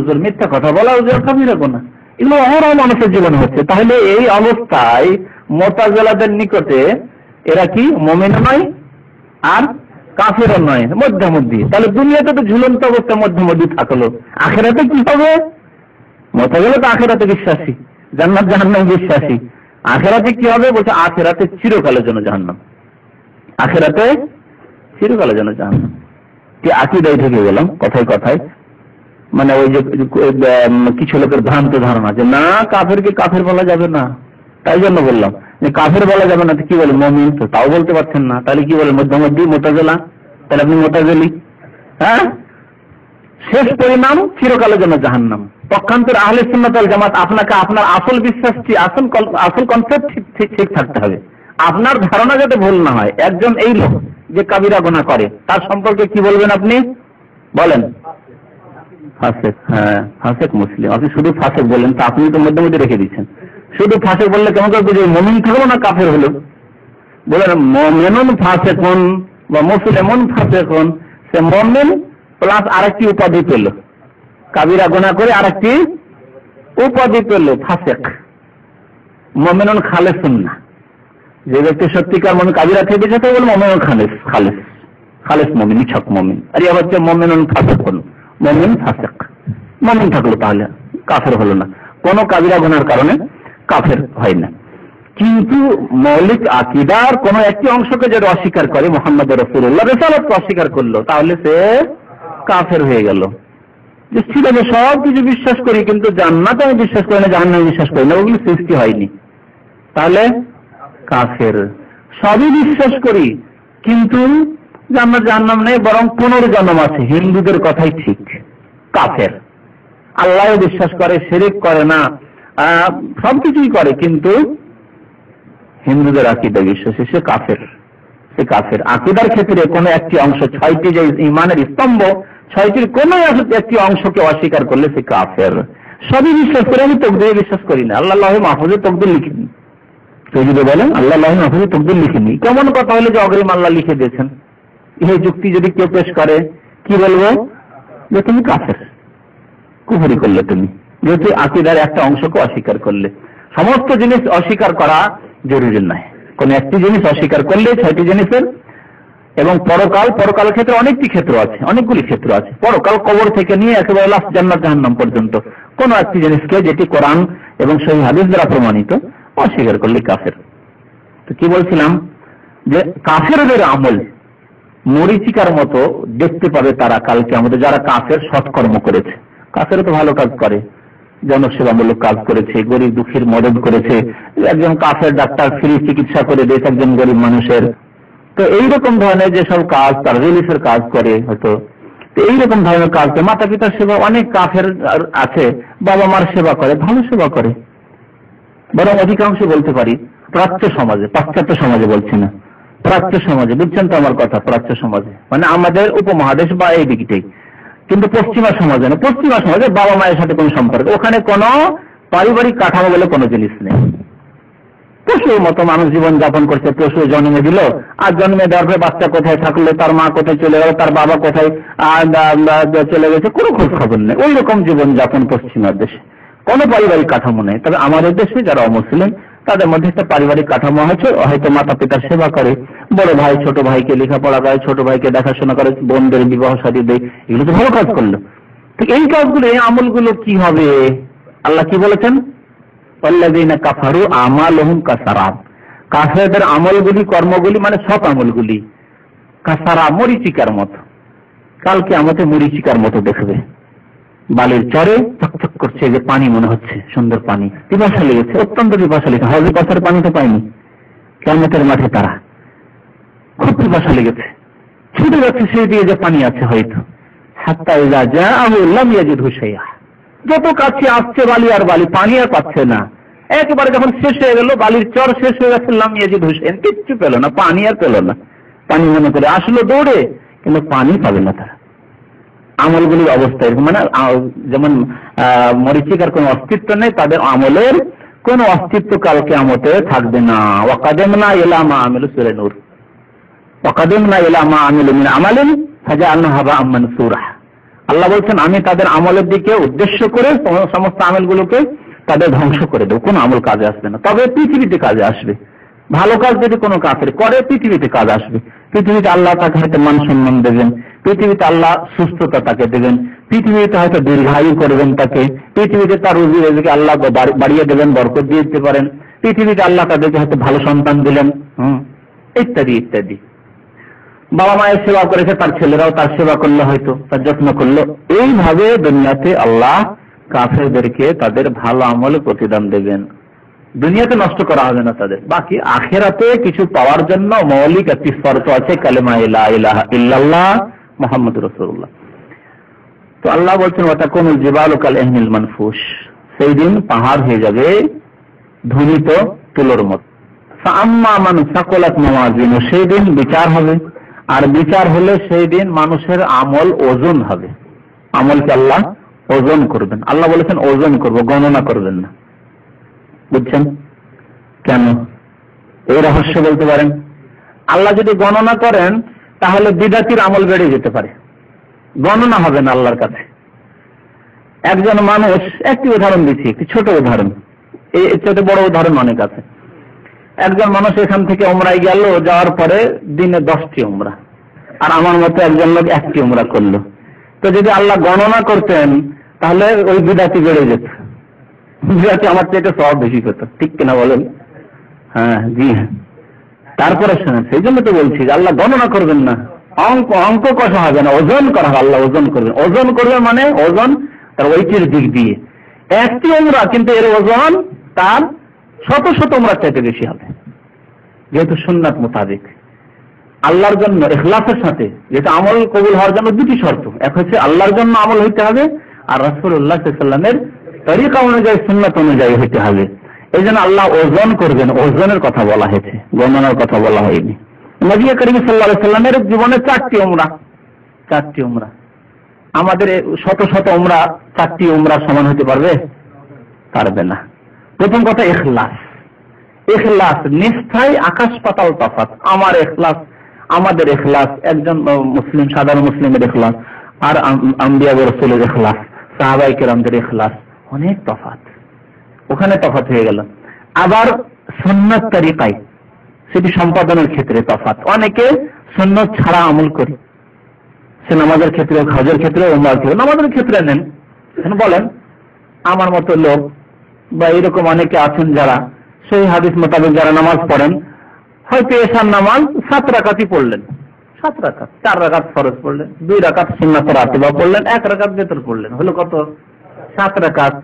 [SPEAKER 1] জুর, মিথ্যা কথা বলা কাবিরা গুনাহ। এগুলো অহরহ মানুষের জীবনে হচ্ছে। তাহলে এই অবস্থায় মুতাজিলাদের নিকটে এরা কি মুমিনও নয় আর কাফেরও নয়, মধ্যমধ্যি। তাহলে দুনিয়াতে তো ঝুলন্ত অবস্থা মধ্যমধ্যি থাকলো, আখিরাতে কি হবে? মুতাজিলা তো আখিরাতে বিশ্বাসী, জান্নাত জাহান্নাম বিশ্বাসী। আখিরাতে কি হবে? বলছে আখিরাতে চিরকালের জন্য জাহান্নাম, আখিরাতে চিরকালের জন্য জাহান্নাম। কি আকীদায় ঢুকে গেলাম কথায় কথায়। মানে ওই যে কিছু লোকের ভ্রান্ত ধারণা যে না, কাফেরকে কাফের বলা যাবে না, তাই জন্য বললাম যে কাফের বলা যাবে না। কি বলে? মুমিন, তো তাও বলতে পারছেন না, তাহলে কি বলে? মধ্যমধ্যি মুতাজিলা। তাহলে আপনি মুতাজিলি। হ্যাঁ, শেষ পরিণাম চিরকালের জন্য জাহান্নাম। পক্ষান্তর আহলে সুন্নাত ওয়াল জামাত, আপনাকে আপনার আসল বিশ্বাসটি, আসল কনসেপ্ট ঠিক থাকতে হবে। আপনার ধারণা যাতে ভুল না হয়। একজন এই লোক যে কাবিরা গুনাহ করে, তার সম্পর্কে কি বলবেন আপনি? বলেন ফাসিক। হ্যাঁ, ফাসিক মুসলিম। আপনি শুধু ফাসিক বলেন, তা আপনি তো মধ্যে রেখে দিচ্ছেন। শুধু ফাসিক বললে কেমন করে বুঝে মুমিন থাকলো না কাফের হলো? বলেন মুমিনুন ফাসিকুন বা মুসলিমুন ফাসিকুন, সে মুমিন প্লাস আরেকটি উপাধি পেল, কাবিরা গুনাহ করে আরেকটি উপাধি পেল ফাসিক। মুমিনুন খালিসুন না, যে ব্যক্তি সত্যিকার মুমিন কাবিরা থেকে বেঁচে থাকে বলে মুমিনুন খালিস মুমিন, নিছক মুমিন। আর এ হচ্ছে মুমিনুন ফাসিকুন, মুমিন ফাসিক। মুমিন থাকলো, তাহলে কাফের হলো না, কোন কাবিরা গুনাহর কারণে কাফের হয় না। কিন্তু মৌলিক আকীদার কোন একটি অংশকে যদি অস্বীকার করে, মুহাম্মদ রাসূলুল্লাহ রিসালাতকে অস্বীকার করলো, তাহলে সে কাফের হয়ে গেল। যে ঠিক আছে সব কিছু বিশ্বাস করি, কিন্তু জান্নাত আমি বিশ্বাস করি না, জাহান্নাম বিশ্বাস করি না, ওগুলো সৃষ্টি হয়নি, তাহলে কাফের। সবই বিশ্বাস করি কিন্তু জান্নাত জাহান্নাম নেই, বরং পুনর্জন্ম আছে, হিন্দুদের কথাই ঠিক, কাফের। আল্লাহ বিশ্বাস করে, শিরক করে না, সবকিছুই করে, কিন্তু হিন্দুদের আকীদা বিশ্বাসী, সে কাফের। সে কাফের। আকীদার ক্ষেত্রে কোনো একটি অংশ, 6টি যে ঈমানের স্তম্ভ, 6টির কোনো একটি অংশকে অস্বীকার করলে সে কাফের। সবই বিশ্বাস করে, আমি তকদীরে বিশ্বাস করি না, আল্লাহ লাহে মাহফুজে তকদীর লিখিনি। কেউ যদি বলেন আল্লাহ লাহে মাহফুজে তকদীর লিখিনি, কেমন কথা হলে যে অগ্রিম আল্লাহ লিখে দিয়েছেন, এই যুক্তি যদি কেউ পেশ করে, কি বলবো? যে তুমি কাফের, কুফরি করলে তুমি, যেহেতু আকীদার একটা অংশকে অস্বীকার করলে। সমস্ত জিনিস অস্বীকার করা জরুরি নয়, কোন একটি জিনিস অস্বীকার করলে 6টি জিনিসের। এবং পরকালের ক্ষেত্রে অনেকটি ক্ষেত্র আছে, অনেকগুলি ক্ষেত্র আছে। পরকাল, কবর থেকে নিয়ে একেবারে লাস্ট জান্নাত জাহান্নাম পর্যন্ত কোন একটি জিনিসকে, যেটি কোরআন এবং সহিহ হাদিস দ্বারা প্রমাণিত, অস্বীকার করলে কাফের। তো কি বলছিলাম, যে কাফেরদের আমল মরীচিকার মতো দেখতে পাবে তারা কালকে আমাদের, যারা কাফের সৎকর্ম করেছে। কাফের তো ভালো কাজ করে, জনসেবামূলক কাজ করেছে, গরিব দুঃখীর মদত করেছে, একজন কাফের ডাক্তার ফ্রি চিকিৎসা করে দিয়েছে একজন গরিব মানুষের। তো এইরকম ধরনের যেসব কাজ, তার রিলিফের কাজ করে হয়তো, তো এইরকম ধরনের কাজ করে। মাতা পিতার সেবা, অনেক কাফের আছে বাবা মার সেবা করে, ভালো সেবা করে। বরং অধিকাংশ বলতে পারি প্রাচ্য সমাজে, পাশ্চাত্য সমাজে বলছি না, প্রাচ্য সমাজে, বুঝছেন তো আমার কথা, প্রাচ্য সমাজে মানে আমাদের উপমহাদেশ বা এই দিকটাই, কিন্তু পশ্চিমা সমাজে না। পশ্চিমা সমাজে বাবা মায়ের সাথে কোনো সম্পর্ক, ওখানে কোনো পারিবারিক কাঠামো বলে কোনো জিনিস নেই। পশুর মতো মানুষ জীবন যাপন করছে, পশু জন্মে দিল, আর জন্মে দেওয়ার পরে বাচ্চা কোথায় থাকলো, তার মা কোথায় চলে গেল, তার বাবা কোথায় চলে গেছে, কোনো খোঁজ খবর নেই। ওই রকম জীবন যাপন পশ্চিমার দেশে, কোনো পারিবারিক কাঠামো নেই। তবে আমাদের দেশে যারা অমুসলিম, তাদের মধ্যে একটা পারিবারিক কাঠামো আছে, হয়তো মাতা পিতার সেবা করে, বড় ভাই ছোট ভাইকে লেখাপড়া করে, ছোট ভাইকে দেখাশোনা করে, বোনদের বিবাহ শাদী দেয়, এগুলো তো ভালো কাজ করলো। ঠিক এই কাজগুলো, এই আমলগুলো কি হবে? আল্লাহ কি বলেছেন? আল্লাযীনা কাফারু আমালুহুম কাসারাব, কাফেরদের আমলগুলি, কর্মগুলি মানে সব আমলগুলি কাসারাব, মরীচিকার মতো। কালকে আমাদের মরীচিকার মতো দেখবে, বালির চরে চকচক করছে, যে পানি মনে হচ্ছে, সুন্দর পানি, পিপাসা লেগেছে, অত্যন্ত পিপাসা লেগেছে, হাউজে পাশের পানি তো পাইনি, কিয়ামতের মাঠে তারা খুব পিপাসা লেগেছে, ছুটে যাচ্ছে সেই দিয়ে যে পানি আছে হয়তো, হাত্তা ইযা জাআহু লাম ইয়াজিদহু শাইআ, যত কাছে আসছে বালি আর বালি, পানি আর পাচ্ছে না। একেবারে যখন শেষ হয়ে গেল, বালির চর শেষ হয়ে গেছে, লাম ইয়াজিদহু শাইআ, কিচ্ছু পেল না, পানি আর পেল না। পানি মনে করে আসলো দৌড়ে, কিন্তু পানি পাবে না তারা। আমলগুলির অবস্থা এরকম, মানে যেমন মরীচিকার কোন অস্তিত্ব নেই, তাদের আমলের কোন অস্তিত্ব কালকে কিয়ামতে থাকবে না। ওয়াকাদামনা ইলা মা আমিলু, সূরা নূর, ওয়াকাদামনা ইলা মা আমিলু মিন আমালিন ফাজআলনাহু হাবাআম মানসুরা। আল্লাহ বলছেন, আমি তাদের আমলের দিকে উদ্দেশ্য করে সমস্ত আমলগুলোকে তাদের ধ্বংস করে দেব, কোন আমল কাজে আসবে না। তবে পৃথিবীতে কাজে আসবে, ভালো কাজ যদি কোনো কাফের করে পৃথিবীতে কাজ আসবে। পৃথিবীতে আল্লাহ তাকে হয়তো মান সম্মান দেবেন, পৃথিবীতে আল্লাহ সুস্থতা তাকে দেবেন, পৃথিবীতে হয়তো দীর্ঘায়ু করবেন তাকে, পৃথিবীতে তার রুজি রিজিকে আল্লাহ বাড়িয়ে দেবেন, বরকত দিয়ে দিতে পারেন, পৃথিবীতে আল্লাহ তাদেরকে হয়তো ভালো সন্তান দিলেন, ইত্যাদি ইত্যাদি। বাবা মায়ের সেবা করেছে, তার ছেলেরাও তার সেবা করলো, হয়তো তার যত্ন করলো। এইভাবে দুনিয়াতে আল্লাহ কাফেরদেরকে তাদের ভালো আমলে প্রতিদান দেবেন, দুনিয়াতে নষ্ট করা হবে না তাদের। বাকি আখিরাতে কিছু পাওয়ার জন্য মৌলিক একটি শর্ত আছে, কালেমা লা ইলাহা ইল্লাল্লাহ মুহাম্মাদুর রাসূলুল্লাহ। তো আল্লাহ বলছেন, ওয়াতাকুনুল জিবালু কাল ইহনিল মানফুশ, সেই দিন পাহাড় হয়ে যাবে ধুলিত তুলোর মত। ফাআম্মা মান সাকুলাত মাওয়াজিনু, সেই দিন বিচার হবে, আর বিচার হলে সেই দিন মানুষের আমল ওজন হবে। আমলকে আল্লাহ ওজন করবেন। আল্লাহ বলেছেন ওজন করব, গণনা করবেন না। বুঝছেন কেন? এই রহস্য বলতে পারেন। আল্লাহ যদি গণনা করেন তাহলে বিদআতির আমল বেড়ে যেতে পারে, গণনা হবে না আল্লাহর কাছে। একজন মানুষ, একটি উদাহরণ দিচ্ছি, একটি ছোট উদাহরণ, এই ছোট বড় উদাহরণ অনেক আছে। একজন মানুষ এখান থেকে উমরায় গেল, যাওয়ার পরে দিনে 10টি উমরা, আর আমার মতো একজন লোক 1টি উমরা করলো। তো যদি আল্লাহ গণনা করতেন তাহলে ওই বিদআতি বেড়ে যেত, বিদআতি আমার চেয়ে সব বেশি পেত, ঠিক কিনা বলেন? হ্যাঁ, জি হ্যাঁ। তারপরে শোনেন, সেই জন্য তো বলছি যে আল্লাহ গণনা করবেন না, অঙ্ক কষা হবে না, ওজন করা হবে। আল্লাহ ওজন করবেন, ওজন করবে মানে ওজন তার ওয়েটের দিক দিয়ে। 1টি উমরা, কিন্তু এর ওজন তার শত শত উমরার চাইতে বেশি হবে, যেহেতু সুন্নাত মোতাবেক। আল্লাহর জন্য ইখলাসের সাথে, যেটা আমল কবুল হওয়ার জন্য 2টি শর্ত, এক হচ্ছে আল্লাহর জন্য আমল হইতে হবে, আর রাসূলুল্লাহ সাল্লাল্লাহু আলাইহি ওয়াসাল্লামের তরিকা অনুযায়ী, সুন্নাত অনুযায়ী হইতে হবে। এই জন্য আল্লাহ ওজন করবেন, ওজনের কথা বলা হয়েছে, গণনার কথা বলা হয়নি। নবী করিম সাল্লাল্লাহু আলাইহি সাল্লামের জীবনে 4টি উমরা। আমাদের শত শত উমরা 4টি উমরা সমান হতে পারবে না। প্রথম কথা ইখলাস নিষ্ঠায় আকাশ পাতাল তফাৎ। আমাদের ইখলাস, একজন মুসলিম সাধারণ মুসলিমের ইখলাস আর আম্বিয়া ওয়া রাসূলের ইখলাস, সাহাবায়ে কেরামদের ইখলাস অনেক তফাৎ, ওখানে তফাৎ হয়ে গেল। আবার সুন্নাত তরিকায় সেটি সম্পাদনের ক্ষেত্রে তফাৎ। অনেকে সুন্নাত ছাড়া আমল করে, সে নামাজের ক্ষেত্রে, হজের ক্ষেত্রে, উমরার ক্ষেত্রে, নামাজের ক্ষেত্রে নেন। বলেন আমার মতো লোক বা এরকম অনেকে আছেন যারা সেই হাদিস মোতাবেক যারা নামাজ পড়েন, হয়তো এশার নামাজ 7 রাকাতই পড়লেন, 7 রাকাত, 4 রাকাত ফরজ পড়লেন, 2 রাকাত সুন্নাত রাতিবা পড়লেন, 1 রাকাত বেতর পড়লেন, হলো কত? 7 রাকাত।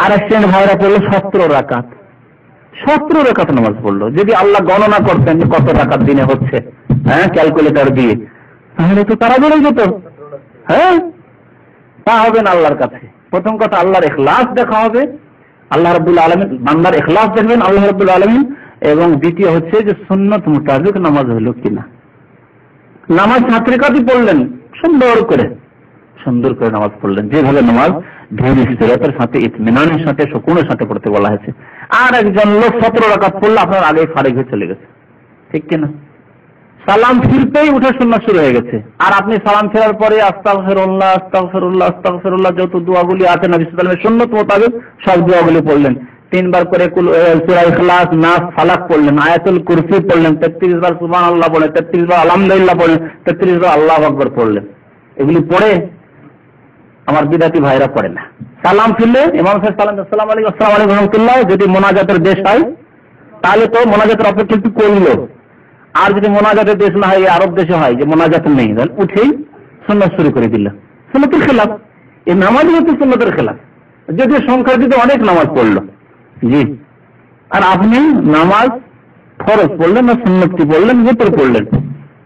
[SPEAKER 1] আর একজন ভাইরা পড়লো 17 রাকাত, 17 রাকাত নামাজ পড়লো। যদি আল্লাহ গণনা করতেন কত রাকাত দিনে হচ্ছে, ক্যালকুলেটর দিয়ে, তাহলে তো তারা বেড়ে যেত। তা হবে না আল্লাহর কাছে। প্রথম কথা আল্লাহর ইখলাস দেখা হবে, আল্লাহ রাব্বুল আলামিন বান্দার ইখলাস দেখবেন আল্লাহ রাব্বুল আলামিন। এবং দ্বিতীয় হচ্ছে যে সুন্নাত মোতাবেক নামাজ হলো কিনা। নামাজ 7 রাকাতই পড়লেন, সুন্দর করে নামাজ পড়লেন, যেভাবে নামাজ ধীর স্থিরতার সাথে, ইতমিনানের সাথে, সুকুনের সাথে পড়তে বলা হয়েছে। আর একজন লোক 17 রাকাত পড়লো, আপনার আগে ফারিগ হয়ে চলে গেছে, ঠিক কিনা? সালাম ফিরতেই উঠে সুন্নাত শুরু হয়ে গেছে। আর আপনি সালাম ফেরার পরে আস্তাগফিরুল্লাহ আস্তাগফিরুল্লাহ আস্তাগফিরুল্লাহ যত দোয়াগুলি আছে নবী সাল্লাল্লাহু আলাইহি ওয়াসাল্লামের সুন্নাত মোতাবেক সব দোয়াগুলি পড়লেন। 3 বার করে সূরা ইখলাস, নাস, ফালাক পড়লেন, আয়াতুল কুরসি পড়লেন, 33 বার সুবহানাল্লাহ বলেন, 33 বার আলহামদুলিল্লাহ বলেন, 33 বার আল্লাহু আকবার পড়লেন। এগুলি পড়ে আমার বিদাতি ভাইরা পড়ে না। সালাম ফিরলে ইমাম সাহেব সালাম, আসসালামু আলাইকুম, আসসালামু আলাইকুম রাহমাতুল্লাহ, যদি মোনাজাতের দেশ হয় তাহলে তো মোনাজাতের অপেক্ষা একটু করলো। আর যদি মোনাজাতের দেশ না হয়, আরব দেশে হয় যে মোনাজাত নেই, তাহলে উঠেই সুন্নাত শুরু করে দিল। সুন্নাতের খেলাফ, এই নামাজ হচ্ছে সুন্নাতের খেলাফ। যদি সংখ্যা দিতে অনেক নামাজ পড়লো, জি, আর আপনি নামাজ ফরজ পড়লেন না, সুন্নতি পড়লেন, ভিতর পড়লেন,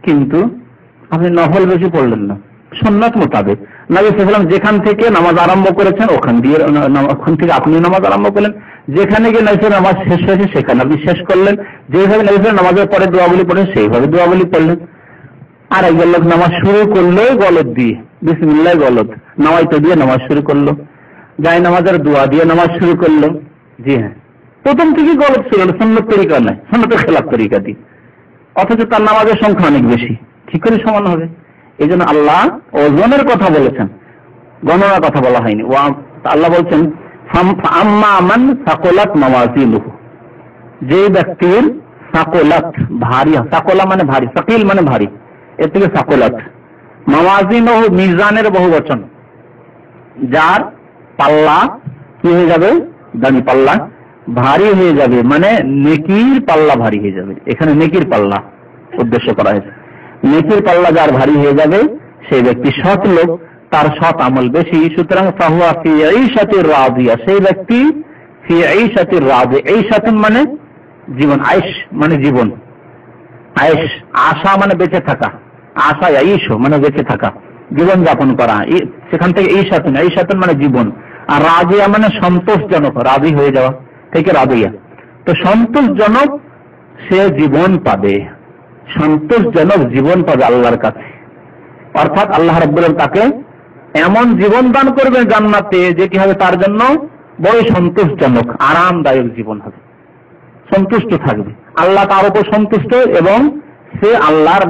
[SPEAKER 1] কিন্তু আপনি নফল বেশি পড়লেন না সুন্নাত মোতাবেক। নবী সাল্লাল্লাহু আলাইহি ওয়াসাল্লাম যেখান থেকে নামাজ আরম্ভ করেছেন ওখান থেকে আপনি নামাজ আরম্ভ করলেন, যেখানে গিয়ে নবী নামাজ শেষ হয়েছে সেখানে আপনি শেষ করলেন, যেভাবে নবী নামাজের পরে দোয়াগুলি পড়েন সেইভাবে দোয়াগুলি পড়লেন। আর একজন লোক নামাজ শুরু করলো গলত দিয়ে, বিসমিল্লাহ গলত, নামাইতে দিয়ে নামাজ শুরু করলো, যায় নামাজের দোয়া দিয়ে নামাজ শুরু করলো। জি হ্যাঁ, প্রথম থেকে গলত ছিল, সুন্নত তরিকা নয়, সুন্নতের খেলাফ তরিকা দিয়ে, অথচ তার নামাজের সংখ্যা অনেক বেশি। কি করে সমান হবে? এই জন্য আল্লাহ ওজনের কথা বলেছেন, গণনার কথা বলা হয়নি। আল্লাহ বলছেন আম্মা মান সাকলাত মাওয়াজিনুহু, যে ব্যক্তির সাকলাত ভারী, সাকলা মানে ভারী, সাকিল মানে ভারী, এর থেকে সাকলাত, মাওয়াজিনুহু মিজানের বহুবচন, যার পাল্লা কি হয়ে যাবে, দানি পাল্লা ভারী হয়ে যাবে, মানে নেকির পাল্লা ভারী হয়ে যাবে। এখানে নেকির পাল্লা উদ্দেশ্য করা হয়েছে। নেকির পাল্লা যার ভারী হয়ে যাবে সেই ব্যক্তি সৎ লোক, তার সৎ আমল বেশি। সুতরাং ফাহুয়া ফি ঈশাতির রাদিয়া, সেই ব্যক্তি ফি ঈশাতির রাদিয়া, ঈশাতুন মানে জীবন, আয়েশ মানে জীবন, আয়েশ আশা মানে বেঁচে থাকা, আশা ঈশ মানে বেঁচে থাকা, জীবন যাপন করা, সেখান থেকে ঈশাতুন মানে জীবন। আর রাদিয়া মানে সন্তোষজনক, রাজি হয়ে যাওয়া থেকে রাদিয়া, তো সন্তোষজনক সে জীবন পাবে, সন্তোষজনক জীবন পাবে আল্লাহর কাছে। অর্থাৎ আল্লাহ রাব্বুল আলামিন তাকে এমন জীবন দান করবেন জান্নাতে, যেটি হবে তার জন্য বড় সন্তোষজনক, আরামদায়ক জীবন হবে, সন্তুষ্ট থাকবে, আল্লাহ তার উপর সন্তুষ্ট এবং সে আল্লাহর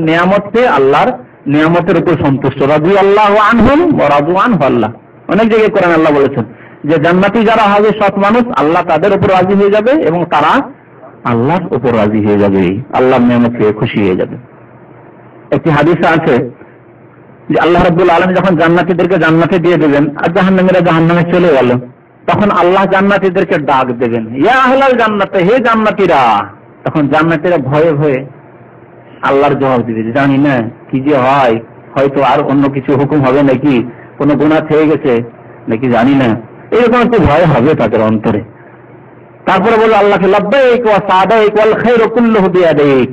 [SPEAKER 1] নিয়ামতের উপর সন্তুষ্ট। রাদিয়াল্লাহু আনহুম ওয়া রাদু আনহু, আল্লাহ অনেক জায়গায় কোরআন আল্লাহ বলেছেন যে জান্নাতি যারা হবে সৎ মানুষ, আল্লাহ তাদের উপর রাজি হয়ে যাবে এবং তারা আল্লাহর উপর রাজি হয়ে যাবে, আল্লাহর নিয়ামত পেয়ে খুশি হয়ে যাবে। একটি হাদিসে আছে যে আল্লাহ রাব্বুল আলামিন যখন জান্নাতীদেরকে জান্নাতে দিয়ে দেবেন আর জাহান্নামীরা জাহান্নামে চলে গেল, তখন আল্লাহ জান্নাতীদেরকে ডাক দেবেন, ইয়া আহলাল জান্নাতে, হে জান্নাতীরা। তখন জান্নাতীরা ভয়ে ভয়ে আল্লাহর জবাব দিবে, জানি না কি যে হয়, হয়তো আর অন্য কিছু হুকুম হবে নাকি, কোনো গুনাহ থেকে গেছে নাকি জানি না, এরকম একটু ভয় হবে তাদের অন্তরে। তারপরে বলল আল্লাহকে লাব্বাইক ওয়া সাদাইক ওয়াল খায়রু কুল্লুহু বিয়াদিক,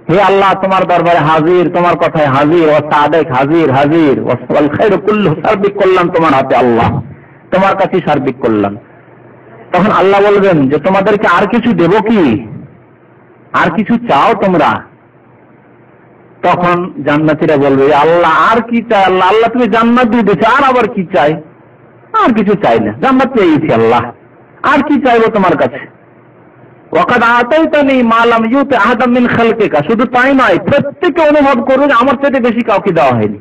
[SPEAKER 1] হে আল্লাহ তোমার দরবারে হাজির, তোমার কথায় হাজির, ওয়া সাদাইক হাজির হাজির, ওয়াল খায়রু কুল্লুহু, সার্বিক কল্যাণ তোমার হাতে আল্লাহ, তোমার কাছে সার্বিক কল্যাণ। তখন আল্লাহ বলবেন যে তোমাদেরকে আর কিছু দেব কি, আর কিছু চাও তোমরা? তখন জান্নাতীরা বলবে, আল্লাহ আর কি চাই, আল্লাহ আল্লাহ তুমি জান্নাত দিয়ে দিয়েছো, আর আবার কি চাই? আর কিছু চাই না, জান্নাত পেয়েছি আল্লাহ, আর কি চাইবো তোমার কাছে। ওয়াকাদ আতাইতানি মা লাম ইউতি আহাদাম মিন খালকিকা, শুধু তাই নয়, প্রত্যেকে অনুভব করবে যে আমার চাইতে বেশি কাউকে দেওয়া হয়নি।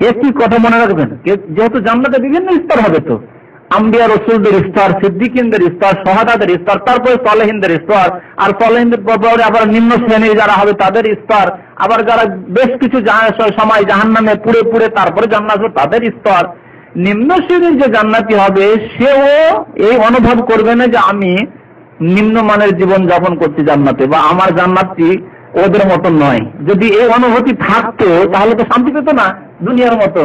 [SPEAKER 1] একটি কথা মনে রাখবেন, যেহেতু জান্নাতে বিভিন্ন স্তর হবে, তো আম্বিয়া রাসূলদের স্তর, সিদ্দিকিনদের স্তর, শাহাদাতের স্তর, তারপরে সালেহিনদের স্তর, আর সালেহিনদের পরে আবার নিম্ন শ্রেণীর যারা হবে তাদের স্তর, আবার যারা বেশ কিছু সময় জাহান্নামে পুড়ে পুড়ে তারপরে জান্নাত হবে তাদের স্তর। নিম্ন শ্রেণীর যে জান্নাতি হবে সেও এই অনুভব করবে না যে আমি নিম্নমানের জীবন যাপন করছি জান্নাতে, বা আমার জান্নাতটি ওদের মতো নয়। যদি এই অনুভূতি থাকতো তাহলে তো শান্তি পেত না দুনিয়ার মতো।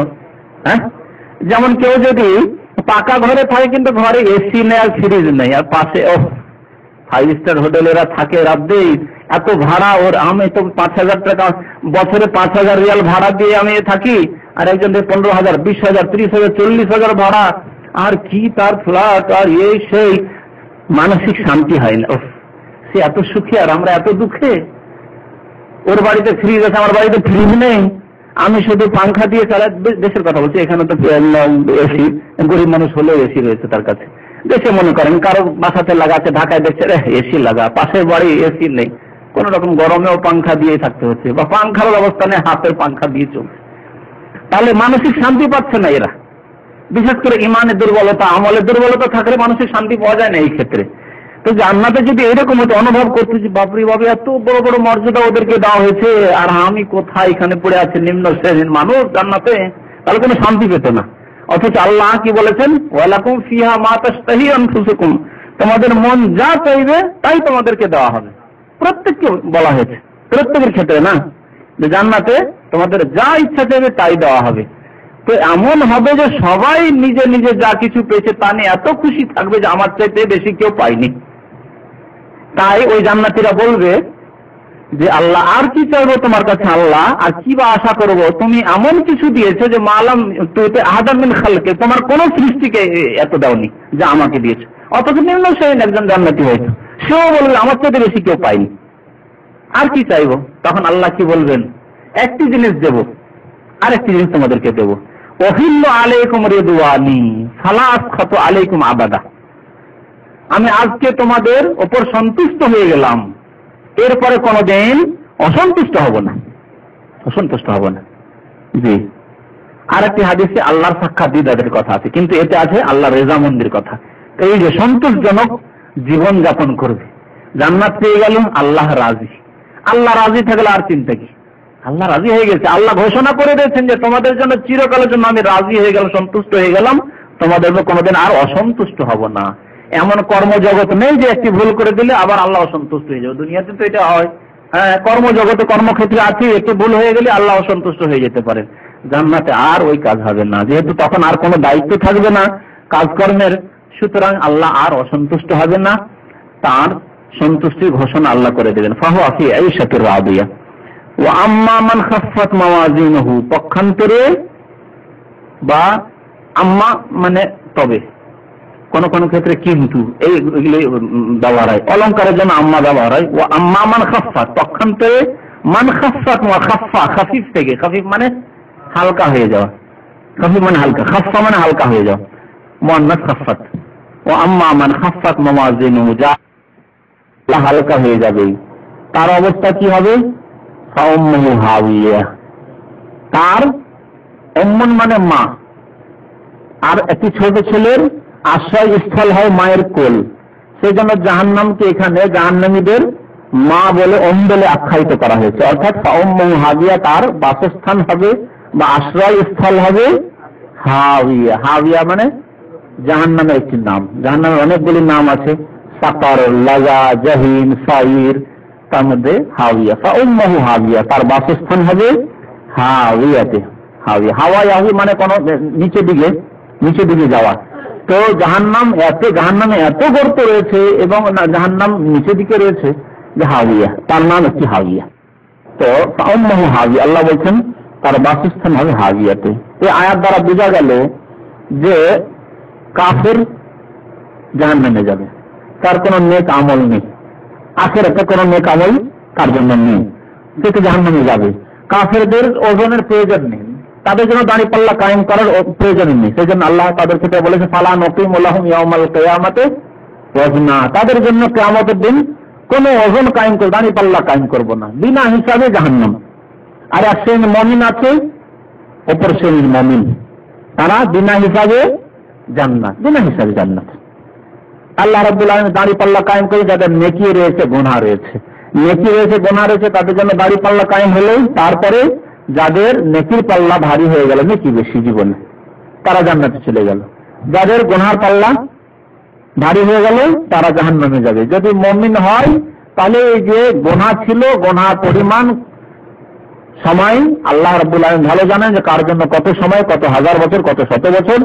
[SPEAKER 1] হ্যাঁ, যেমন কেউ যদি পাকা ঘরে থাকে কিন্তু ঘরে এসি নেই আর ফ্রিজ নেই, আর পাশে 5 স্টার হোটেলেরা থাকে, রাতেই এত ভাড়া, ওর আমি তো 5,000 টাকা বছরে 5,000 রিয়াল ভাড়া দিয়ে আমি থাকি, আর একজন 15,000, 20,000, 30,000, 40,000 ভাড়া, আর কি তার ফ্ল্যাট, আর এই সেই, মানসিক শান্তি হয় না। সে এত সুখী আর আমরা এত দুঃখে। ওর বাড়িতে ফ্রিজ আছে, আমার বাড়িতে ফ্রিজ নেই, আমি শুধু পাংখা দিয়ে চালাই। দেশের কথা বলছি, এখানে তো এসি, গরিব মানুষ হলেও এসি রয়েছে তার কাছে। দেশে মনে করেন কারো বাসাতে লাগাচ্ছে, ঢাকায় দেখছে এসি লাগা, পাশের বাড়ি এসি নেই, কোন রকম গরমেও পাংখা দিয়ে থাকতে হচ্ছে, বা পাংখার ব্যবস্থা নেই, হাতের পাংখা দিয়ে চলছে। তাহলে মানসিক শান্তি পাচ্ছে না এরা। বিশেষ করে ইমানের দুর্বলতা, আমলের দুর্বলতা থাকলে মানসিক শান্তি পাওয়া যায় না এই ক্ষেত্রে। তো জান্নাতে যদি এরকম হতো, অনুভব করতে যে বাপরে বাবা এত বড় বড় মর্যাদা ওদেরকে দেওয়া হয়েছে, আর আমি কোথায় এখানে পড়ে আছে নিম্ন শ্রেণীর মানুষ জান্নাতে, তাহলে কোনো শান্তি পেত না। অথচ আল্লাহ কি বলেছেন, ওয়ালাকুম ফিহা মা তাশতাহি আনফুসুকুম, তোমাদের মন যা চাইবে তাই তোমাদেরকে দেওয়া হবে। প্রত্যেককে বলা হয়েছে, প্রত্যেকের ক্ষেত্রে না, যে জান্নাতে তোমাদের যা ইচ্ছা চাইবে তাই দেওয়া হবে। তো এমন হবে যে সবাই নিজে নিজে যা কিছু পেয়েছে তা নিয়ে এত খুশি থাকবে যে আমার চাইতে বেশি কেউ পায়নি। তাই ওই জান্নাতীরা বলবে যে আল্লাহ আর কি চাইবো তোমার কাছে, আল্লাহ আর কি বা আশা করবো, তুমি এমন কিছু দিয়েছো যে মালাম তুইতে আহাদাম মিন খালকে, তোমার কোন সৃষ্টিকে এত দাওনি যা আমাকে দিয়েছো। অথচ নিম্ন শ্রেণীর একজন জান্নাতি হয়েছে, সেও বলবে আমার চাইতে বেশি কেউ পায়নি, আর কি চাইবো। তখন আল্লাহ কি বলবেন, একটি জিনিস দেবো, আর একটি জিনিস তোমাদেরকে দেবো, ওহিল্লু আলাইকুম রিদওয়ানি ফালা আসখাতু আলাইকুম আবাদা, আমি আজকে তোমাদের উপর সন্তুষ্ট হয়ে গেলাম, এরপরে কোনদিন অসন্তুষ্ট হব না, অসন্তুষ্ট হব না। জি, আর একটি হাদিসে আল্লাহর সাক্ষাৎ দিদারের কথা আছে, কিন্তু এতে আছে আল্লাহর রেজামন্দির কথা। এই যে সন্তোষজনক জীবন যাপন করবে, জান্নাত পেয়ে গেল, আল্লাহ রাজি, আল্লাহ রাজি থাকলে আর চিন্তা কি, আল্লাহ রাজি হয়ে গেছে। আল্লাহ ঘোষণা করে দিয়েছেন যে তোমাদের জন্য চিরকালের জন্য আমি রাজি হয়ে গেলাম, সন্তুষ্ট হয়ে গেলাম, তোমাদের কোনোদিন আর অসন্তুষ্ট হব না। এমন কর্মজগৎ নেই যে একটি ভুল করে দিলে আবার আল্লাহ অসন্তুষ্ট হয়ে যাবে। দুনিয়াতে তো এটা হয়, হ্যাঁ, কর্মজগতে কর্মক্ষেত্রে আছে, একটু ভুল হয়ে গেলে আল্লাহ অসন্তুষ্ট হয়ে যেতে পারে। জান্নাতে আর ওই কাজ হবে না, যেহেতু তখন আর কোনো দায়িত্ব থাকবে না কাজকর্মের, সুতরাং আল্লাহ আর অসন্তুষ্ট হবে না, তার সন্তুষ্টির ঘোষণা আল্লাহ করে দেবেন। ফাহুয়া ফি আইশাতির রাদিয়া ওয়া আম্মা মান খাফফাত মাওয়াজিনুহু, পক্ষান্তরে বা আম্মা মানে তবে, কোন কোন ক্ষেত্রে কিন্তু, এইগুলো ব্যবহার হয়, অলঙ্কারের জন্য আম্মা ব্যবহার হয়। ও আম্মা মান খাফফাত, পক্ষান্তরে মান খাফফাত, খাফফা খাফিফ থেকে, খাফিফ মানে হালকা হয়ে যাওয়া, খাফিফ মানে হালকা, খাফফা মানে হালকা হয়ে যাওয়া, মুআন্নাস খাফফাত। ও আম্মা মান খাফফাত মাওয়াজিনুহু, যা হালকা হয়ে যাবে, তার অবস্থা কি হবে, ফাউম্মুহু হাওিয়া, তার উম্মুন মানে মা, আর একটি ছোট ছেলের আশ্রয় স্থল হয় মায়ের কোল, সেই জন্য জাহান্নামকে এখানে জাহান্নামীদের মা বলে বলে আখ্যায়িত করা হয়েছে। অর্থাৎ ফাউম্মুহু হাওিয়া, তার বাসস্থান হবে বা আশ্রয় স্থল হবে হাওিয়া। হাওিয়া মানে জাহান্নামের একটি নাম, জাহান্নামের অনেকগুলি নাম আছে, সাকার, লাগা, জাহিম, সাইর, তার মধ্যে হাওিয়া। ফাউম্মুহু হাওিয়া, তার বাসস্থান হবে হাওিয়াতে। হাওিয়া, হাওয়া মানে কোন নিচে দিকে যাওয়া। তো জাহান্নামে এত গর্ত রয়েছে এবং জাহান্নাম নিচে দিকে রয়েছে যে হাওিয়া, তার নাম একটি হাওিয়া। তো ফাউম্মুহু হাওিয়া, আল্লাহ বলছেন তার বাসস্থান হবে হাওিয়াতে। এই আয়াত দ্বারা বোঝা গেল যে কাফের জাহান্নামে যাবে, তার কোনো নেক আমল নেই, আখিরাতে কোনো নেক আমল তার জন্য নেই, সে তো জাহান্নামে যাবে। কাফেরদের ওজনের প্রয়োজন নেই, তাদের জন্য দাঁড়িপাল্লা কায়েম করার প্রয়োজন নেই। সেই জন্য আল্লাহ তাদের ক্ষেত্রে বলেছে ফালা নকিমু লাহুম ইয়াউমাল কিয়ামাতি ওয়াজনা, তাদের জন্য কিয়ামতের দিন কোনো ওজন কায়েম করে দাঁড়িপাল্লা কায়েম করব না, বিনা হিসাবে জাহান্নাম। আর এক শ্রেণীর মুমিন আছে, অপর শ্রেণীর মুমিন, তারা বিনা হিসাবে জান্নাত, বিনা হিসাবে জান্নাত। আল্লাহ রাব্বুল আলামিন দাঁড়িপাল্লা কায়েম করে যাদের নেকি রয়েছে গুনাহ রয়েছে, নেকি রয়েছে গুনাহ রয়েছে তাদের জন্য দাঁড়িপাল্লা কায়েম হলো। তারপরে যাদের নেকির পাল্লা ভারী হয়ে গেল, নেকি বেশি জীবনে, তারা জান্নাতে চলে গেল। যাদের গুনাহর পাল্লা ভারী হয়ে গেল তারা জাহান্নামে যাবে। যদি মুমিন হয় তাহলে এই যে গুনাহ ছিল, গুনাহর পরিমাণ সময় আল্লাহ রাব্বুল আলামিন ভালো জানেন যে কার জন্য কত সময়, কত হাজার বছর, কত শত বছর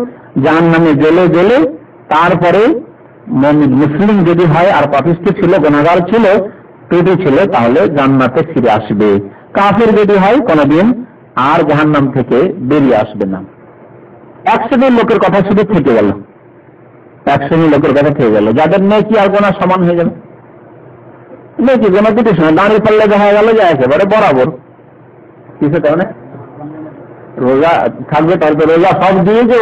[SPEAKER 1] জাহান্নামে গেলে গেলে তারপরে মুমিন মুসলিম যদি হয় আর পাপিষ্ঠ ছিল, গুনাহগার ছিল, ত্রুটি ছিল, তাহলে জান্নাতে ফিরে আসবে। কাফের যদি হয় কোনদিন আর জাহান্নাম থেকে বেরিয়ে আসবে না। এক শ্রেণীর লোকের কথা শুধু থেকে গেল, এক শ্রেণীর লোকের কথা থেকে গেল যাদের নেকি আর গুনাহ সমান হয়ে যাবে। নেকি গুনাহ দুটি সময় দাঁড়িয়ে পাল্লে দেখা গেল যে একেবারে বরাবর, কিছু কারণে রোজা থাকবে, তারপরে রোজা সব দিয়ে যে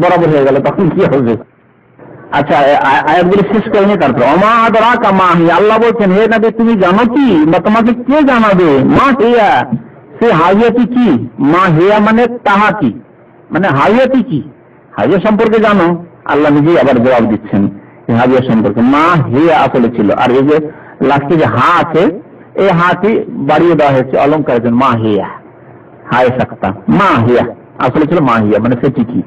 [SPEAKER 1] বরাবর হয়ে গেল, তখন কি হবে? আচ্ছা, আয়াতগুলি শেষ করেনি। তারপর ওমা আদরাকা মা হিয়া, আল্লাহ বলছেন হে নবী তুমি জানো কি, বা তোমাকে কে জানাবে? মা হিয়া, সে হাইয়াতি কি? মা হিয়া মানে তাহা কি, মানে হাইয়াতি কি, হাইয়া সম্পর্কে জানো? আল্লাহ নিজেই আবার জবাব দিচ্ছেন হাইয়া সম্পর্কে। মা হিয়া আসলে ছিল, আর এই যে লাস্টে যে হা আছে, এই হাটি বাড়িয়ে দেওয়া হয়েছে অলঙ্কারের জন্য, মা হিয়া হায় সাক্তা, মা হিয়া আসলে ছিল মা হিয়া মানে সেটি কি?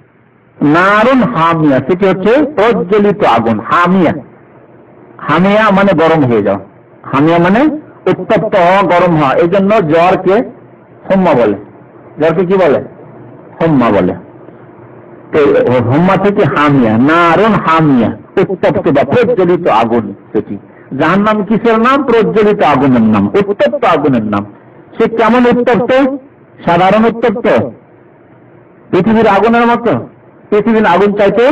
[SPEAKER 1] নারুন হামিয়া, সেটি হচ্ছে প্রজ্বলিত আগুন। হামিয়া, হামিয়া মানে গরম হয়ে যাওয়া, হামিয়া মানে উত্তপ্ত হওয়া, গরম হওয়া। এই জন্য জ্বরকে হোম্মা বলে, জ্বরকে কি বলে? হোম্মা বলে। হোম্মা থেকে হামিয়া, নারুন হামিয়া, উত্তপ্ত বা প্রজ্বলিত আগুন। সেটি জাহান্নাম কিসের নাম? প্রজ্বলিত আগুনের নাম, উত্তপ্ত আগুনের নাম। সে কেমন উত্তপ্ত? সাধারণ উত্তপ্ত, পৃথিবীর আগুনের মতো? পৃথিবীর আগুন চাইতে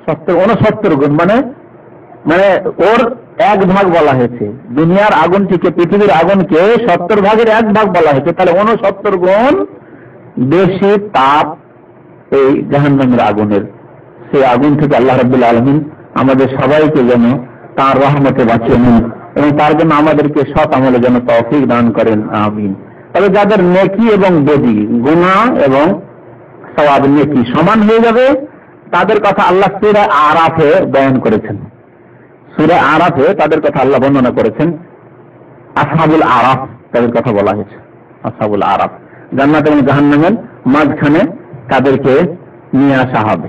[SPEAKER 1] 69 গুণ, মানে মানে ওর 1 ভাগ বলা হয়েছে। দুনিয়ার আগুনটিকে, পৃথিবীর আগুনকে 70 ভাগের 1 ভাগ বলা হয়েছে, তাহলে 69 গুণ বেশি তাপ এই জাহান্নামের আগুনের। সেই আগুন থেকে আল্লাহ রাব্বুল আলামিন আমাদের সবাইকে যেন তার রহমতে বাঁচিয়ে নেন এবং তার জন্য আমাদেরকে সৎ আমলের জন্য তৌফিক দান করেন, আমিন। তবে যাদের নেকি এবং বদি, গুনাহ এবং সওয়াব, নেকি সমান হয়ে যাবে, তাদের কথা আল্লাহ সূরা আরাফে বয়ান করেছেন। সূরা আরাফে তাদের কথা আল্লাহ বর্ণনা করেছেন। আসহাবুল আরাফ তাদের কথা বলা হয়েছে। আসহাবুল আরাফ, জান্নাত এবং জাহান্নামের মাঝখানে তাদেরকে নিয়ে আসা হবে,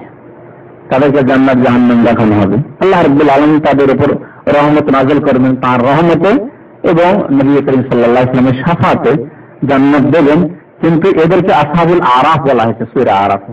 [SPEAKER 1] তাদেরকে জান্নাত জাহান্নাম দেখানো হবে। আল্লাহ রাব্বুল আলামিন তাদের উপর রহমত নাযিল করবেন, তার রহমতে এবং নবী করিম সাল্লাল্লাহু আলাইহি ওয়াসাল্লামের শাফাতে জান্নাত দেবেন। কিন্তু এদেরকে আসহাবুল আরাফ বলা হয়েছে সূরা আরাফে।